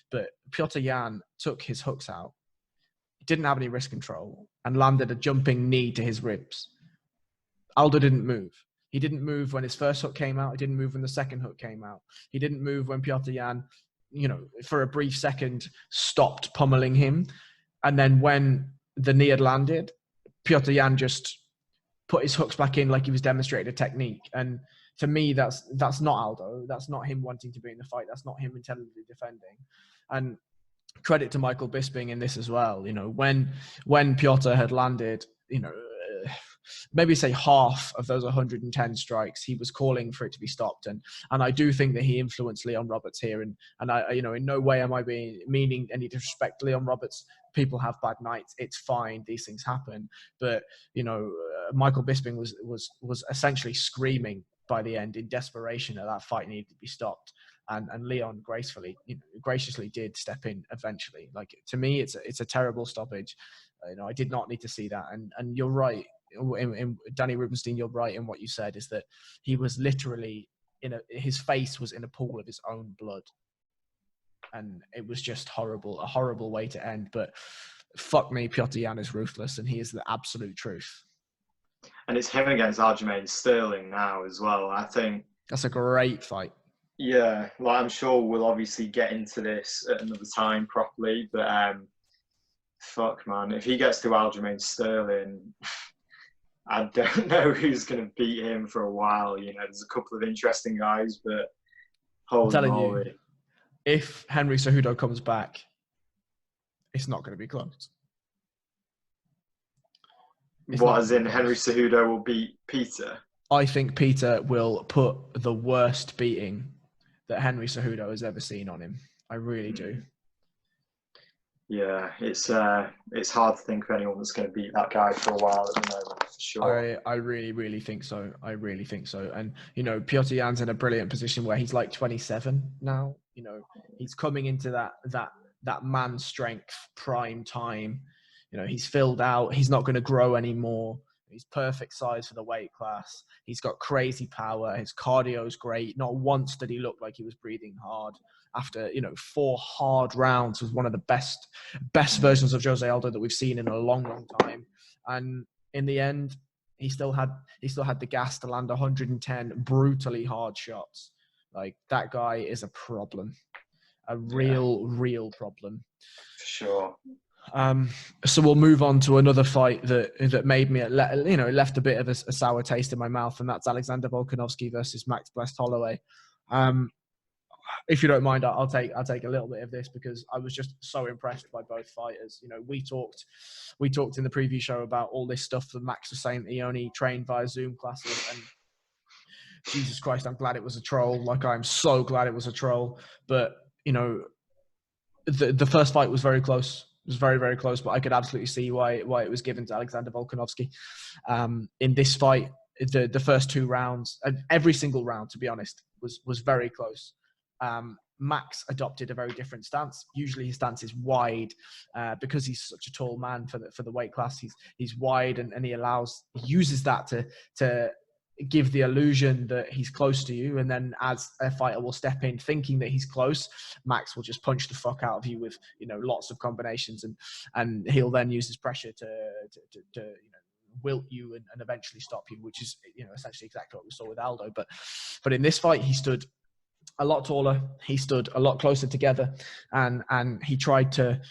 But Piotr Jan took his hooks out, didn't have any wrist control, and landed a jumping knee to his ribs. Aldo didn't move. He didn't move when his first hook came out. He didn't move when the second hook came out. He didn't move when Piotr Jan, for a brief second, stopped pummeling him. And then when the knee had landed, Piotr Jan just put his hooks back in like he was demonstrating a technique. And to me, that's not Aldo. That's not him wanting to be in the fight. That's not him intelligently defending. And credit to Michael Bisping in this as well. When Piotr had landed, maybe say half of those 110 strikes, he was calling for it to be stopped. And I do think that he influenced Leon Roberts here. And I, in no way am I meaning any disrespect to Leon Roberts. People have bad nights. It's fine. These things happen. But, Michael Bisping was essentially screaming by the end in desperation that fight needed to be stopped. And Leon graciously did step in eventually. Like, to me, it's a terrible stoppage. I did not need to see that. And you're right. In Danny Rubenstein, you're right in what you said, is that he was literally his face was in a pool of his own blood, and it was just a horrible way to end. But fuck me, Piotr Jan is ruthless, and he is the absolute truth. And it's him against Aljamain Sterling now as well. I think that's a great fight. Yeah, I'm sure we'll obviously get into this at another time properly, but fuck, man, if he gets to Aljamain Sterling, I don't know who's going to beat him for a while. There's a couple of interesting guys, but holy moly. You, if Henry Cejudo comes back, it's not going to be close. As in Henry Cejudo will beat Peter? I think Peter will put the worst beating that Henry Cejudo has ever seen on him. I really do. Yeah, it's hard to think of anyone that's going to beat that guy for a while at the moment, for sure. I really, really think so. I really think so. And, Piotr Jan's in a brilliant position where he's like 27 now. He's coming into that man strength prime time. He's filled out. He's not going to grow anymore. He's perfect size for the weight class. He's got crazy power. His cardio's great. Not once did he look like he was breathing hard. After 4 hard rounds, was one of the best versions of Jose Aldo that we've seen in a long time. And in the end, he still had the gas to land 110 brutally hard shots. Like, that guy is a problem, a real problem. For sure. So we'll move on to another fight that made me, left a bit of a sour taste in my mouth, and that's Alexander Volkanovski versus Max Blessed Holloway. If you don't mind, I'll take a little bit of this because I was just so impressed by both fighters. We talked in the preview show about all this stuff that Max was saying that he only trained via Zoom classes, and Jesus Christ, I'm glad it was a troll. Like, I'm so glad it was a troll. But the first fight was very close. It was very, very close, but I could absolutely see why it was given to Alexander Volkanovski. In this fight, the first 2 rounds, and every single round, to be honest, was very close. Max adopted a very different stance. Usually his stance is wide, because he's such a tall man for the weight class. He's wide, and he uses that to give the illusion that he's close to you. And then as a fighter will step in thinking that he's close, Max will just punch the fuck out of you with, lots of combinations, and he'll then use his pressure to wilt you and eventually stop you, which is, essentially exactly what we saw with Aldo. But in this fight, he stood a lot taller. He stood a lot closer together, and he tried to,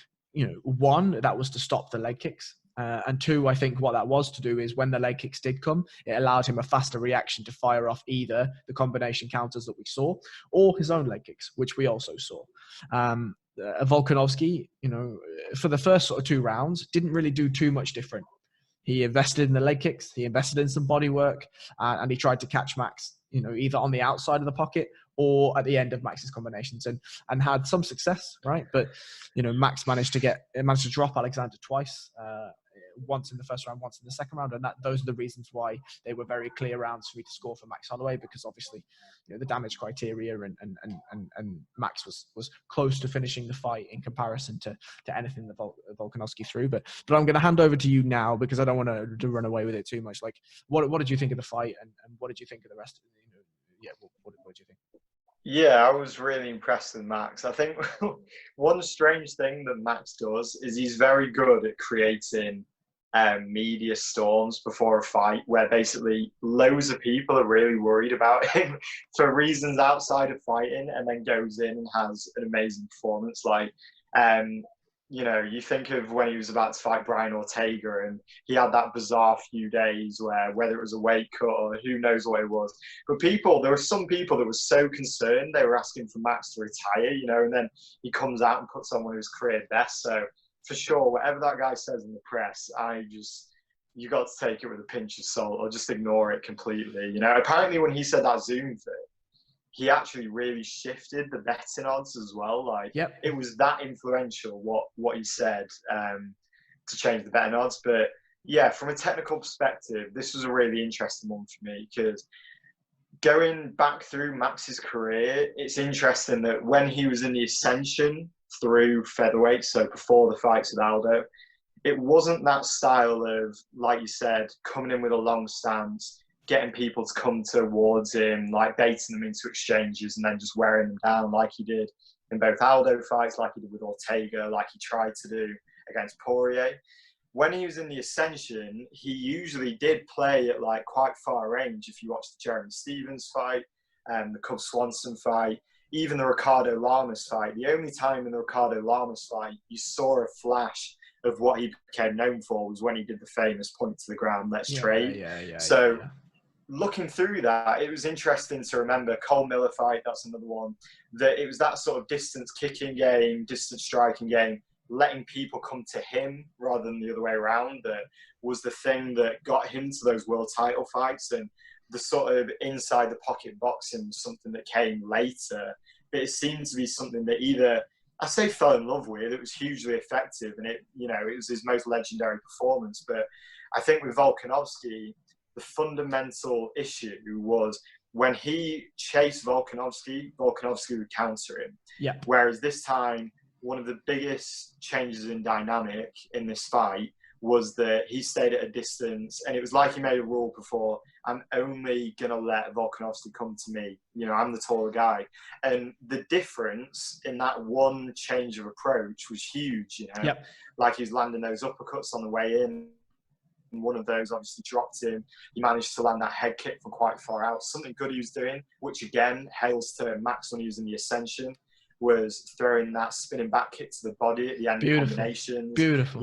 one, that was to stop the leg kicks. And 2, I think what that was to do is when the leg kicks did come, it allowed him a faster reaction to fire off either the combination counters that we saw or his own leg kicks, which we also saw. Volkanovski, for the first sort of 2 rounds, didn't really do too much different. He invested in the leg kicks, he invested in some body work, and he tried to catch Max, either on the outside of the pocket or at the end of Max's combinations, and had some success, right? But, Max managed to drop Alexander twice, once in the first round, once in the second round. And those are the reasons why they were very clear rounds for me to score for Max Holloway, because obviously, the damage criteria and Max was close to finishing the fight in comparison to anything that Volkanovski threw. But I'm going to hand over to you now, because I don't want to run away with it too much. Like, what did you think of the fight, and what did you think of the rest of it? What did you think? Yeah, I was really impressed with Max. I think one strange thing that Max does is he's very good at creating media storms before a fight, where basically loads of people are really worried about him for reasons outside of fighting, and then goes in and has an amazing performance. Like, you think of when he was about to fight Brian Ortega, and he had that bizarre few days where, whether it was a weight cut or who knows what it was, but there were some people that were so concerned they were asking for Max to retire, and then he comes out and puts on one of his career best. So for sure, whatever that guy says in the press, you got to take it with a pinch of salt or just ignore it completely. Apparently when he said that Zoom thing, he actually really shifted the betting odds as well. Like, yep. It was that influential what he said to change the betting odds. But yeah, from a technical perspective, this was a really interesting one for me, because going back through Max's career, it's interesting that when he was in the ascension through featherweight, so before the fights with Aldo, it wasn't that style of, like you said, coming in with a long stance, getting people to come towards him, like baiting them into exchanges and then just wearing them down, like he did in both Aldo fights, like he did with Ortega, like he tried to do against Poirier. When he was in the ascension, he usually did play at like quite far range. If you watch the Jeremy Stevens fight, the Cub Swanson fight, even the Ricardo Lamas fight, the only time in the Ricardo Lamas fight you saw a flash of what he became known for was when he did the famous point to the ground, let's trade. So looking through that, it was interesting to remember Cole Miller fight, that's another one, that it was that sort of distance kicking game, distance striking game, letting people come to him rather than the other way around, that was the thing that got him to those world title fights. And the sort of inside the pocket boxing was something that came later, but it seemed to be something that either, I say fell in love with, it was hugely effective, and it was his most legendary performance. But I think with Volkanovski, the fundamental issue was when he chased Volkanovski would counter him. Yeah. Whereas this time, one of the biggest changes in dynamic in this fight was that he stayed at a distance, and it was like he made a rule before: I'm only going to let Volkanovski come to me. I'm the taller guy. And the difference in that one change of approach was huge, Yep. Like he's landing those uppercuts on the way in. And one of those obviously dropped him. He managed to land that head kick from quite far out. Something good he was doing, which again hails to Max when he was in the ascension, was throwing that spinning back kick to the body at the end of combinations. Beautiful.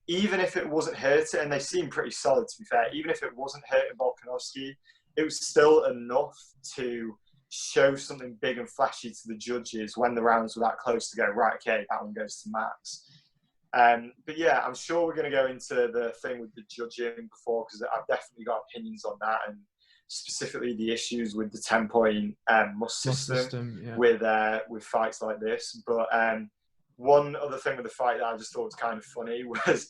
Even if it wasn't hurting, and they seemed pretty solid to be fair, even if it wasn't hurting Volkanovski, it was still enough to show something big and flashy to the judges when the rounds were that close to go, right, okay, that one goes to Max. But yeah, I'm sure we're going to go into the thing with the judging before, because I've definitely got opinions on that, and specifically the issues with the 10-point must system yeah. with fights like this. But one other thing with the fight that I just thought was kind of funny was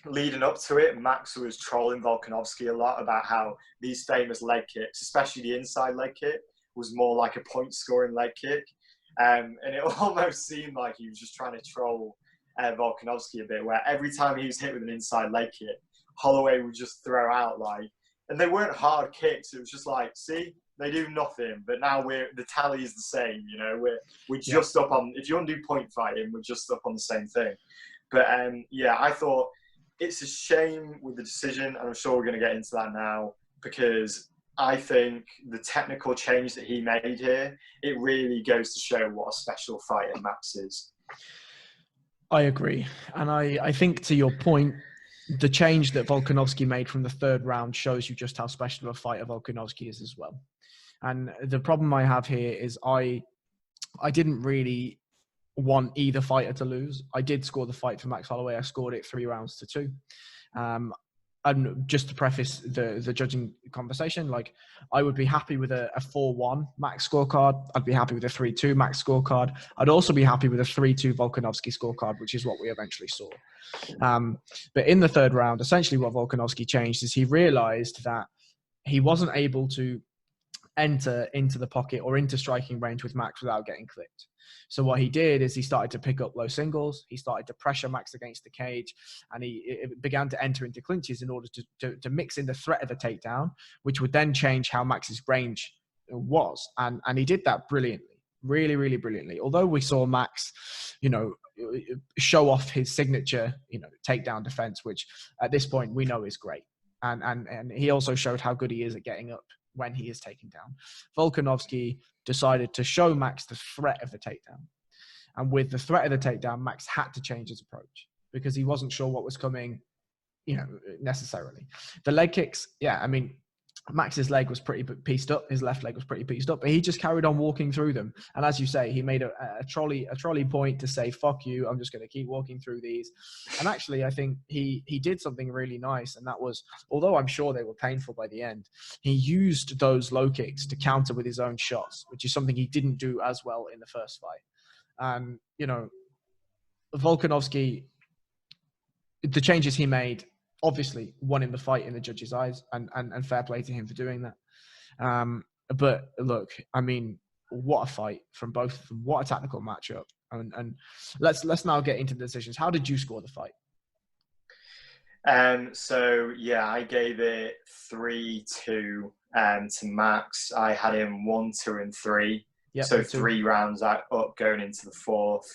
leading up to it, Max was trolling Volkanovski a lot about how these famous leg kicks, especially the inside leg kick, was more like a point-scoring leg kick. And it almost seemed like he was just trying to troll Volkanovski a bit, where every time he was hit with an inside leg kick, Holloway would just throw out like, and they weren't hard kicks. It was just like, see, they do nothing, but now the tally is the same. You know, we're just up on. If you want to do point fighting, we're just up on the same thing. But yeah, I thought it's a shame with the decision, and I'm sure we're going to get into that now, because I think the technical change that he made here, it really goes to show what a special fighter Max is. I agree. And I think, to your point, the change that Volkanovski made from the third round shows you just how special of a fighter Volkanovski is as well. And the problem I have here is I didn't really want either fighter to lose. I did score the fight for Max Holloway. I scored it 3-2. And just to preface the judging conversation, like, I would be happy with a 4-1 Max scorecard. I'd be happy with a 3-2 Max scorecard. I'd also be happy with a 3-2 Volkanovski scorecard, which is what we eventually saw. But in the third round, essentially what Volkanovski changed is he realized that he wasn't able to enter into the pocket or into striking range with Max without getting clipped. So what he did is he started to pick up low singles. He started to pressure Max against the cage, and he began to enter into clinches in order to mix in the threat of a takedown, which would then change how Max's range was. And he did that brilliantly, really, really brilliantly. Although we saw Max, show off his signature, takedown defense, which at this point we know is great. And he also showed how good he is at getting up when he is taken down. Volkanovski decided to show Max the threat of the takedown. And with the threat of the takedown, Max had to change his approach because he wasn't sure what was coming, necessarily. The leg kicks, Max's leg was pretty pieced up. His left leg was pretty pieced up, but he just carried on walking through them. And as you say, he made a trolley point to say, fuck you, I'm just going to keep walking through these. And actually, I think he did something really nice. And that was, although I'm sure they were painful by the end, he used those low kicks to counter with his own shots, which is something he didn't do as well in the first fight. And, Volkanovski, the changes he made, obviously won him the fight in the judges' eyes, and fair play to him for doing that. But look, what a fight from both of them. What a tactical matchup. And let's now get into the decisions. How did you score the fight? I gave it 3-2 to Max. I had him 1, 2, and 3. Yep, so 3 rounds up going into the fourth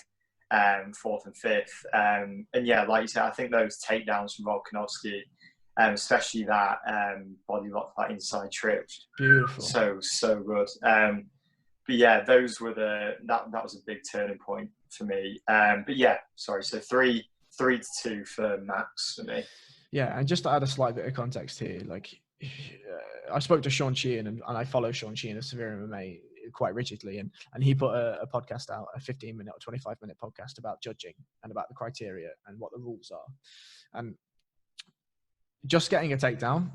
and fifth. And yeah, like you said, I think those takedowns from Volkanovski, especially that body lock, that inside trip, beautiful, so good. But yeah, those were that was a big turning point for me. But yeah, sorry, so 3-2 for Max for me. Yeah, and just to add a slight bit of context here, like I spoke to Sean Sheehan, and I follow Sean Sheehan of Severe MMA quite rigidly, and he put a podcast out, a 15-minute or 25-minute podcast about judging and about the criteria and what the rules are. And just getting a takedown,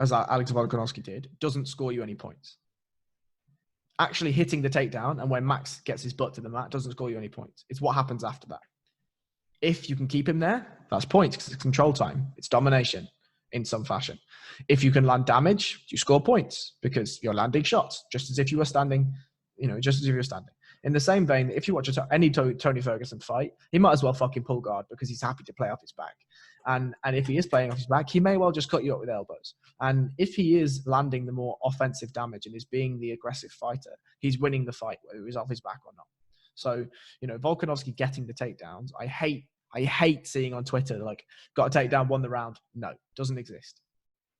as Alex Volkanovski did, doesn't score you any points. Actually hitting the takedown and when Max gets his butt to the mat doesn't score you any points. It's what happens after that. If you can keep him there, that's points because it's control time. It's domination in some fashion. If you can land damage, you score points because you're landing shots, just as if you were standing, just as if you were standing. In the same vein, if you watch any Tony Ferguson fight, he might as well fucking pull guard because he's happy to play off his back. And if he is playing off his back, he may well just cut you up with elbows. And if he is landing the more offensive damage and is being the aggressive fighter, he's winning the fight, whether he's off his back or not. So, Volkanovski getting the takedowns, I hate seeing on Twitter, like, got a takedown, won the round. No, doesn't exist.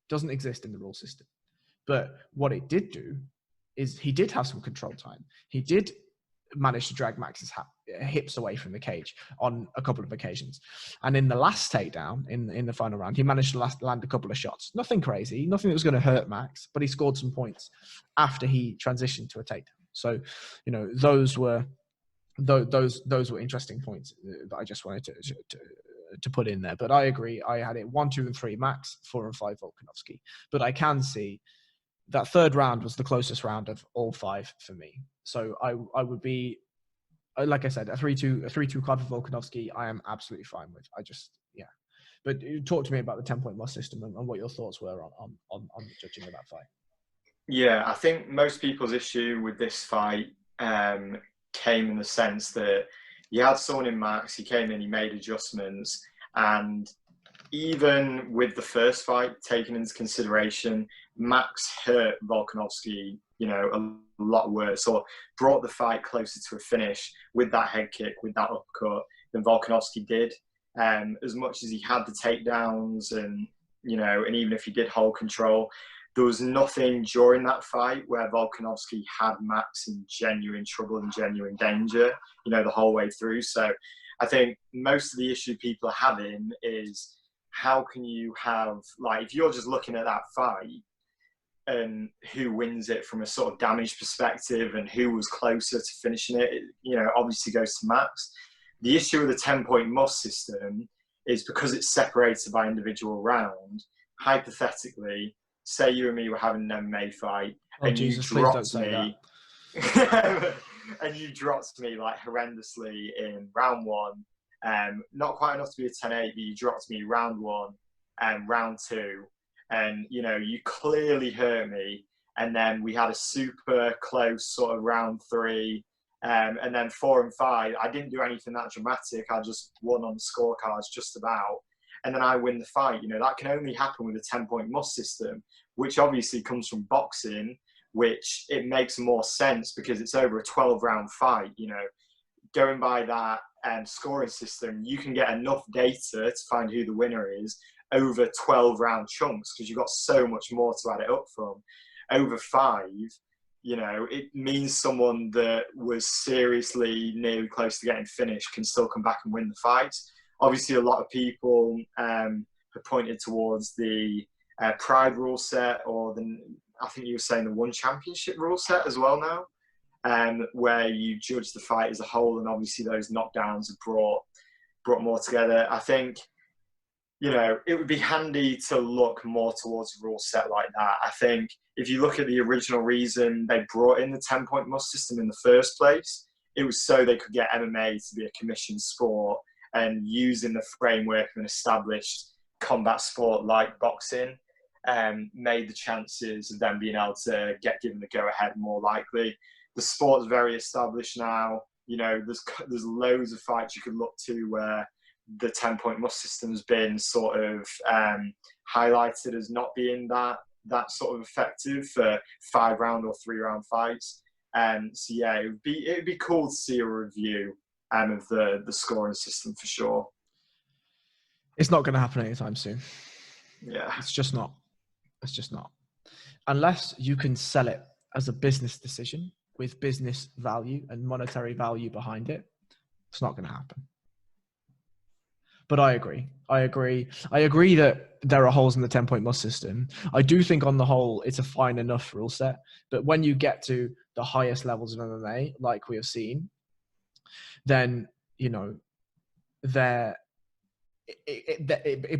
Doesn't exist in the rule system. But what it did do is he did have some control time. He did manage to drag Max's hips away from the cage on a couple of occasions. And in the last takedown, in the final round, he managed to land a couple of shots. Nothing crazy, nothing that was going to hurt Max, but he scored some points after he transitioned to a takedown. So, those were interesting points that I just wanted to put in there. But I agree. I had it 1, 2, and 3 Max, 4 and 5 Volkanovski. But I can see that third round was the closest round of all 5 for me. So I would be, like I said, a 3-2 card for Volkanovski. I am absolutely fine with. But talk to me about the 10-point must system and what your thoughts were on the judging of that fight. Yeah, I think most people's issue with this fight came in the sense that you had someone in Max, he came in, he made adjustments, and even with the first fight taken into consideration, Max hurt Volkanovski, a lot worse, or brought the fight closer to a finish with that head kick, with that uppercut, than Volkanovski did. As much as he had the takedowns and even if he did hold control, there was nothing during that fight where Volkanovski had Max in genuine trouble and genuine danger, the whole way through. So I think most of the issue people are having is how can you have, if you're just looking at that fight and who wins it from a sort of damage perspective and who was closer to finishing it, obviously goes to Max. The issue with the 10-point must system is because it's separated by individual round. Hypothetically, say you and me were having an MMA fight and you dropped me and you dropped me horrendously in round one. Not quite enough to be a 10-8, but you dropped me round one and round two. And, you clearly hurt me. And then we had a super close sort of round three. And then 4 and 5, I didn't do anything that dramatic. I just won on the scorecards just about. And then I win the fight. That can only happen with a 10-point must system, which obviously comes from boxing, which it makes more sense because it's over a 12-round fight. Going by that scoring system, you can get enough data to find who the winner is over 12-round chunks because you've got so much more to add it up from. Over 5, it means someone that was seriously nearly close to getting finished can still come back and win the fight. Obviously, a lot of people have pointed towards the Pride rule set, or I think you were saying the One Championship rule set as well now, where you judge the fight as a whole, and obviously those knockdowns have brought more together. I think, it would be handy to look more towards a rule set like that. I think if you look at the original reason they brought in the 10-point must system in the first place, it was so they could get MMA to be a commissioned sport and using the framework of an established combat sport like boxing made the chances of them being able to get given the go-ahead more likely. The sport's very established now. There's loads of fights you could look to where the 10-point must system's been sort of highlighted as not being that sort of effective for 5-round or 3-round fights. So yeah, it'd be cool to see a review of the scoring system for sure. It's not going to happen anytime soon. Yeah, it's just not. Unless you can sell it as a business decision with business value and monetary value behind it, it's not going to happen. But I agree that there are holes in the 10-point must system. I do think on the whole, it's a fine enough rule set. But when you get to the highest levels of MMA, like we have seen, then, it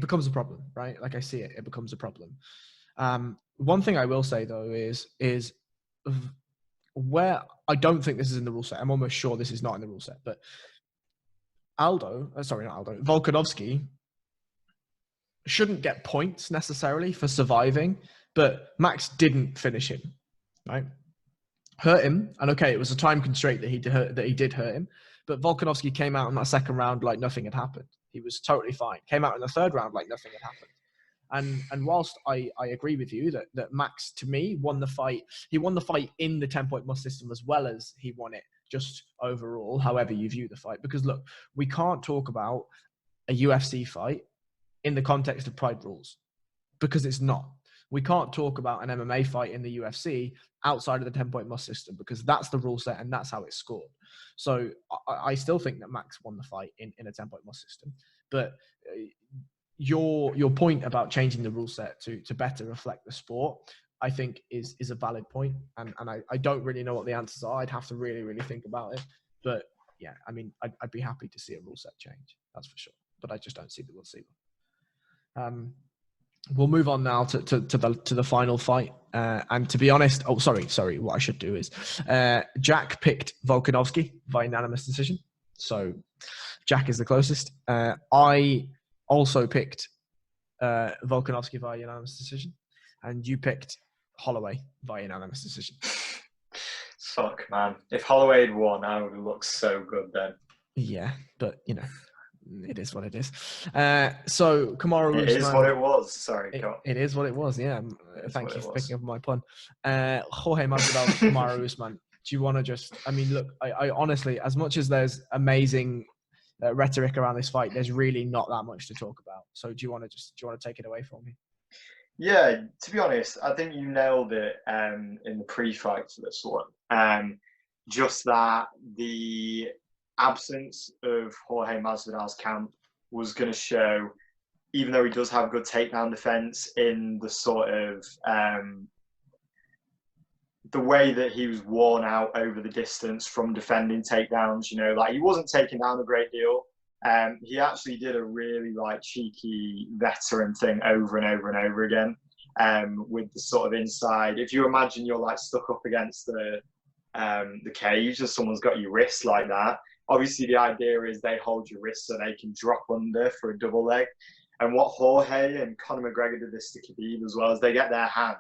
becomes a problem, right? Like I see it becomes a problem. One thing I will say though is where I don't think this is in the rule set. I'm almost sure this is not in the rule set, but Volkanovski shouldn't get points necessarily for surviving, but Max didn't finish him, right? Hurt him, and okay, it was a time constraint that he did hurt him, but Volkanovski came out in that second round like nothing had happened. He was totally fine. Came out in the third round like nothing had happened. And whilst I agree with you that Max, to me, won the fight, he won the fight in the 10-point must system as well as he won it just overall, however you view the fight. Because look, we can't talk about a UFC fight in the context of Pride rules because it's not. We can't talk about an MMA fight in the UFC outside of the 10-point must system because that's the rule set and that's how it's scored. So I still think that Max won the fight in a 10-point must system. But your point about changing the rule set to better reflect the sport, I think is a valid point. And I don't really know what the answers are. I'd have to really, really think about it. But yeah, I mean, I'd be happy to see a rule set change. That's for sure. But I just don't see that we'll see one. We'll move on now to the final fight. And to be honest, sorry. What I should do is Jack picked Volkanovski by unanimous decision. So Jack is the closest. I also picked Volkanovski via unanimous decision, and you picked Holloway via unanimous decision. Fuck, man. If Holloway had won, I would have looked so good then. Yeah, but you know, it is what it is. So Kamaru It Usman. is what it was. Sorry, it is what it was. Yeah, thank you for picking up my pun. Jorge Masvidal, Kamaru Usman. Do you want to just? I mean, look, I honestly, as much as there's amazing rhetoric around this fight, there's really not that much to talk about. So do you want to take it away from me? Yeah, to be honest, I think you nailed it in the pre-fight for this one. Just that the absence of Jorge Masvidal's camp was going to show, even though he does have good takedown defense, in the sort of the way that he was worn out over the distance from defending takedowns. You know, like he wasn't taking down a great deal. He actually did a really like cheeky veteran thing over and over and over again, with the sort of inside. If you imagine you're like stuck up against the cage and someone's got your wrist like that, obviously the idea is they hold your wrist so they can drop under for a double leg. And what Jorge and Conor McGregor did this to Khabib as well, is they get their hand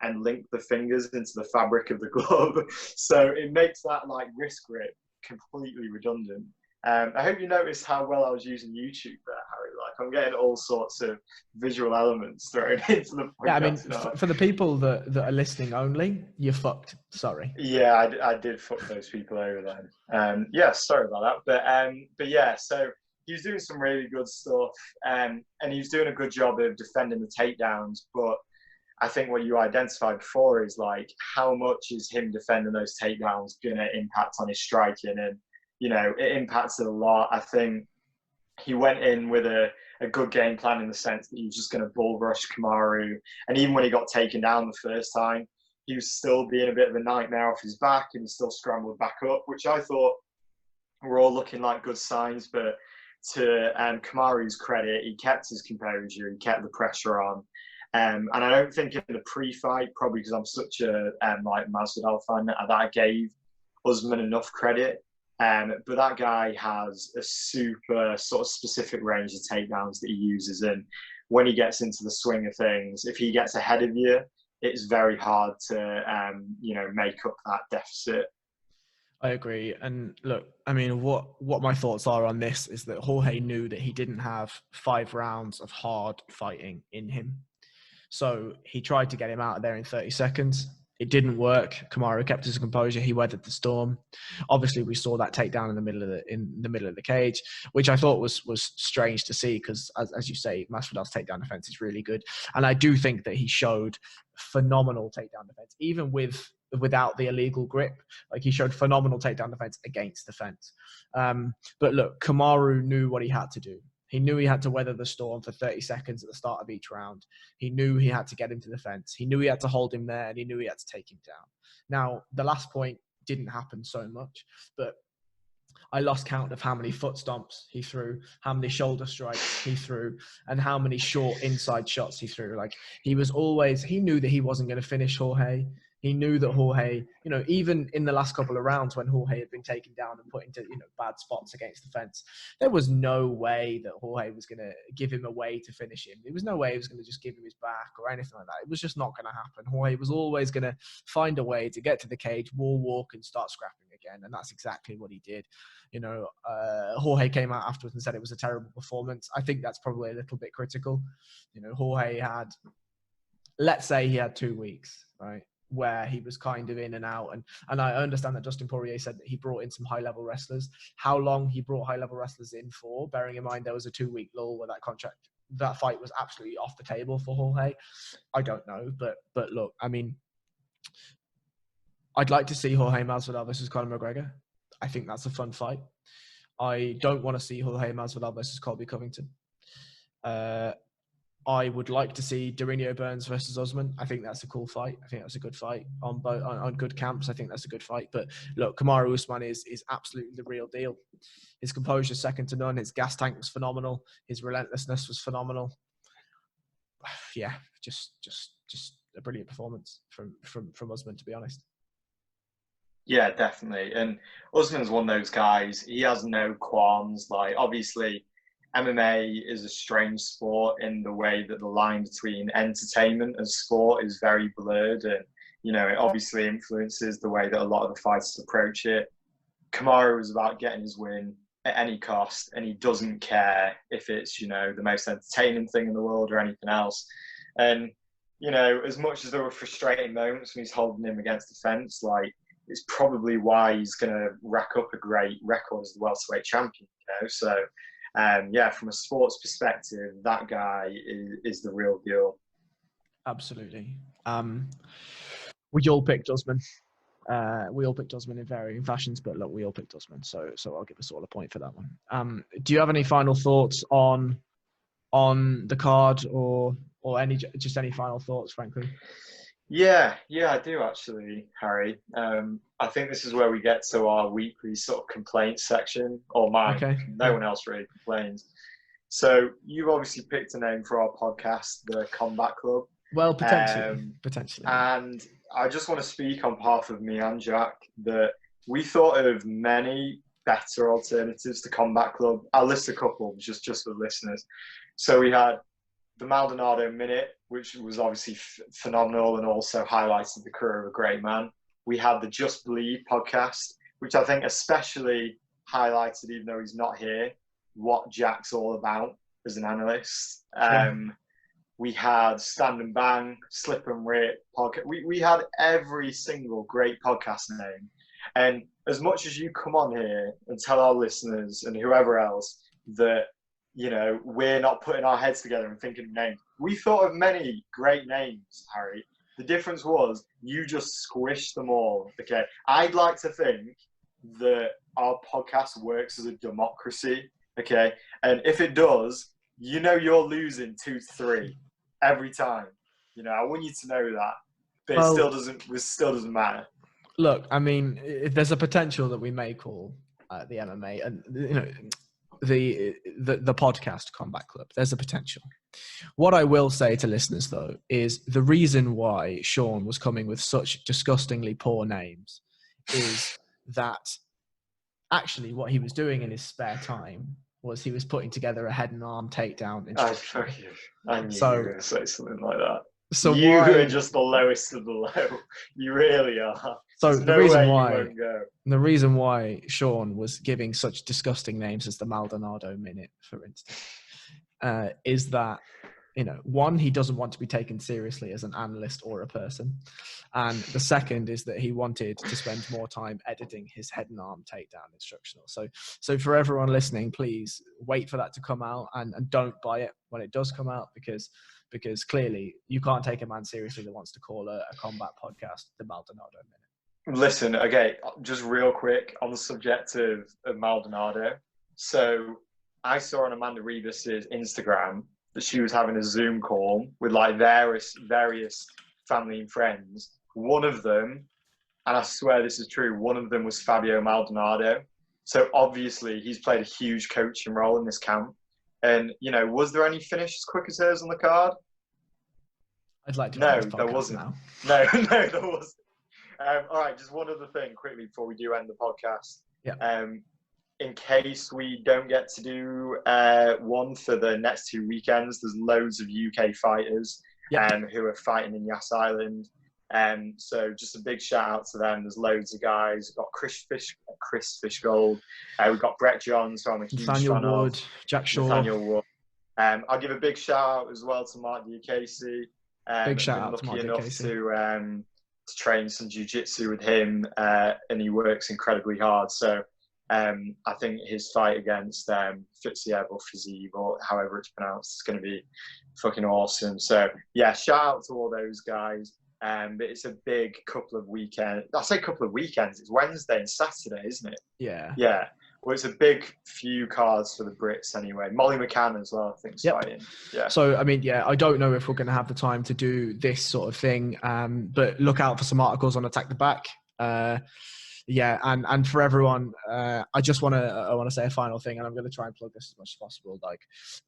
and link the fingers into the fabric of the glove. So it makes that like wrist grip completely redundant. I hope you noticed how well I was using YouTube there, Harry. Like I'm getting all sorts of visual elements thrown into the podcast. Yeah, I mean, for the people that are listening only, you're fucked. Sorry. Yeah, I did fuck those people over then. Yeah, sorry about that. But yeah, so he was doing some really good stuff, and he was doing a good job of defending the takedowns. But I think what you identified before is like how much is him defending those takedowns going to impact on his striking, and you know it impacts it a lot. I think he went in with a good game plan in the sense that he was just going to bull rush Kamaru, and even when he got taken down the first time, he was still being a bit of a nightmare off his back, and he still scrambled back up, which I thought were all looking like good signs. But to Kamaru's credit, he kept his composure, he kept the pressure on. And I don't think in the pre-fight, probably because I'm such a like Masvidal fan, that I gave Usman enough credit. But that guy has a super sort of specific range of takedowns that he uses, and when he gets into the swing of things, if he gets ahead of you, it's very hard to make up that deficit. I agree. And look, I mean, what my thoughts are on this is that Jorge knew that he didn't have 5 rounds of hard fighting in him. So he tried to get him out of there in 30 seconds. It didn't work. Kamaru kept his composure. He weathered the storm. Obviously, we saw that takedown in the middle of the cage, which I thought was strange to see because, as you say, Masvidal's takedown defense is really good, and I do think that he showed phenomenal takedown defense, even without the illegal grip. Like he showed phenomenal takedown defense against the fence. But look, Kamaru knew what he had to do. He knew he had to weather the storm for 30 seconds at the start of each round. He knew he had to get him to the fence. He knew he had to hold him there, and he knew he had to take him down. Now, the last point didn't happen so much, but I lost count of how many foot stomps he threw, how many shoulder strikes he threw, and how many short inside shots he threw. Like he knew that he wasn't going to finish Jorge. He knew that Jorge, even in the last couple of rounds when Jorge had been taken down and put into, bad spots against the fence, there was no way that Jorge was going to give him a way to finish him. There was no way he was going to just give him his back or anything like that. It was just not going to happen. Jorge was always going to find a way to get to the cage, walk and start scrapping again. And that's exactly what he did. Jorge came out afterwards and said it was a terrible performance. I think that's probably a little bit critical. Jorge had, let's say he had 2 weeks, right, where he was kind of in and out. And I understand that Dustin Poirier said that he brought in some high-level wrestlers. How long he brought high-level wrestlers in for, bearing in mind there was a 2-week lull where that fight was absolutely off the table for Jorge, I don't know. But look, I mean, I'd like to see Jorge Masvidal versus Conor McGregor. I think that's a fun fight. I don't want to see Jorge Masvidal versus Colby Covington. I would like to see Durinho Burns versus Usman. I think that's a cool fight. I think that's a good fight on good camps. I think that's a good fight. But look, Kamaru Usman is absolutely the real deal. His composure is second to none. His gas tank was phenomenal. His relentlessness was phenomenal. Yeah, just a brilliant performance from Usman, to be honest. Yeah, definitely. And Usman's one of those guys. He has no qualms. Like, obviously, MMA is a strange sport in the way that the line between entertainment and sport is very blurred, and it obviously influences the way that a lot of the fighters approach it. Kamaru was about getting his win at any cost, and he doesn't care if it's the most entertaining thing in the world or anything else. And as much as there were frustrating moments when he's holding him against the fence, like, it's probably why he's going to rack up a great record as the welterweight champion. So from a sports perspective, that guy is the real deal. Absolutely. We all picked Usman. We all picked Usman in varying fashions, but look, we all picked Usman, so I'll give us all a point for that one. Do you have any final thoughts on the card, or any final thoughts, frankly? Yeah, I do actually, Harry. I think this is where we get to our weekly sort of complaints section, or mine. Okay. No one else really complains. So you've obviously picked a name for our podcast, the Combat Club. Well, potentially. And I just want to speak on behalf of me and Jack that we thought of many better alternatives to Combat Club. I'll list a couple just for listeners. So we had the Maldonado Minute, which was obviously phenomenal and also highlighted the career of a great man. We had the Just Believe podcast, which I think especially highlighted, even though he's not here, what Jack's all about as an analyst. Sure. We had Stand and Bang, Slip and Rip podcast. We had every single great podcast name. And as much as you come on here and tell our listeners and whoever else that we're not putting our heads together and thinking of names, we thought of many great names, Harry. The difference was you just squished them all. Okay, I'd like to think that our podcast works as a democracy. Okay, and if it does, you're losing 2-3 every time. I want you to know that, but it still doesn't matter. Look, I mean, there's a potential that we may call the MMA and the podcast Combat Club. There's a potential. What I will say to listeners, though, is the reason why Sean was coming with such disgustingly poor names is that actually what he was doing in his spare time was he was putting together a head and arm takedown. I knew you were going to say something like that. So you are just the lowest of the low. You really are. So the reason why Sean was giving such disgusting names as the Maldonado Minute, for instance, is that one, he doesn't want to be taken seriously as an analyst or a person, and the second is that he wanted to spend more time editing his head and arm takedown instructional. So for everyone listening, please wait for that to come out and don't buy it when it does come out, because clearly you can't take a man seriously that wants to call a combat podcast the Maldonado Minute. Listen, okay, just real quick on the subject of Maldonado. So I saw on Amanda Ribas's Instagram that she was having a Zoom call with like various family and friends. One of them, and I swear this is true, one of them was Fabio Maldonado. So obviously he's played a huge coaching role in this camp. And, was there any finish as quick as hers on the card? I'd like to. No, there wasn't. No, there wasn't. All right, just one other thing quickly before we do end the podcast. Yeah. In case we don't get to do one for the next 2 weekends, there's loads of UK fighters who are fighting in Yas Island. So just a big shout out to them. There's loads of guys. We've got Chris Fishgold. We've got Brett Johns, who I'm a huge fan of. Jack Shaw. Nathaniel Wood. I'll give a big shout out as well to Mark Diakese. Big shout out to Mark Diakese. To train some jiu-jitsu with him, and he works incredibly hard. So I think his fight against Fiziev or Fiziev, or however it's pronounced, is going to be fucking awesome. So yeah, shout out to all those guys. But it's a big couple of weekends. I say couple of weekends. It's Wednesday and Saturday, isn't it? Yeah. Yeah. Well, it's a big few cards for the Brits anyway. Molly McCann as well, I think, is fighting. Yeah. So, I mean, I don't know if we're going to have the time to do this sort of thing, but look out for some articles on Attack the Back. And for everyone, I want to say a final thing, and I'm going to try and plug this as much as possible. Like,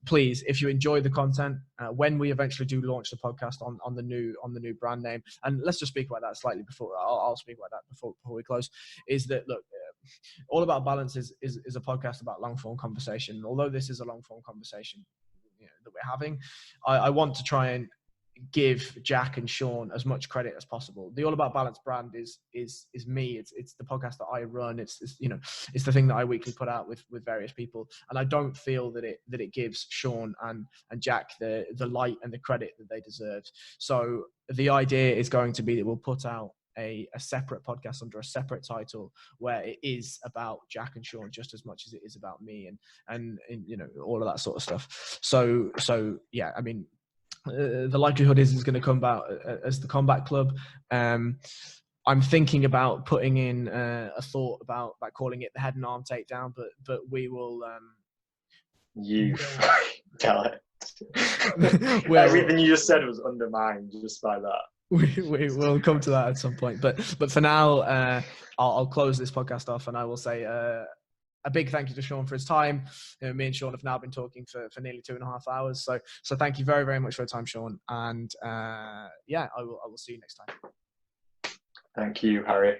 please, if you enjoy the content, when we eventually do launch the podcast on the new brand name, and let's just speak about that slightly before I'll speak about that before we close. Is that, look, All About Balance is a podcast about long form conversation. Although this is a long form conversation, that we're having, I want to try and give Jack and Sean as much credit as possible. The All About Balance brand is me. It's the podcast that I run. It's the thing that I weekly put out with various people, and I don't feel that it gives Sean and Jack the light and the credit that they deserve. So the idea is going to be that we'll put out a separate podcast under a separate title where it is about Jack and Sean just as much as it is about me and all of that sort of stuff. So yeah, I mean, the likelihood is it's going to come about as the Combat Club. I'm thinking about putting in a thought about calling it the Head and Arm Takedown, but we will. You tell it. Everything you just said was undermined just by that. We will come to that at some point, but for now, I'll close this podcast off, and I will say a big thank you to Sean for his time. Me and Sean have now been talking for nearly 2.5 hours. So thank you very, very much for your time, Sean. And I will see you next time. Thank you, Harry.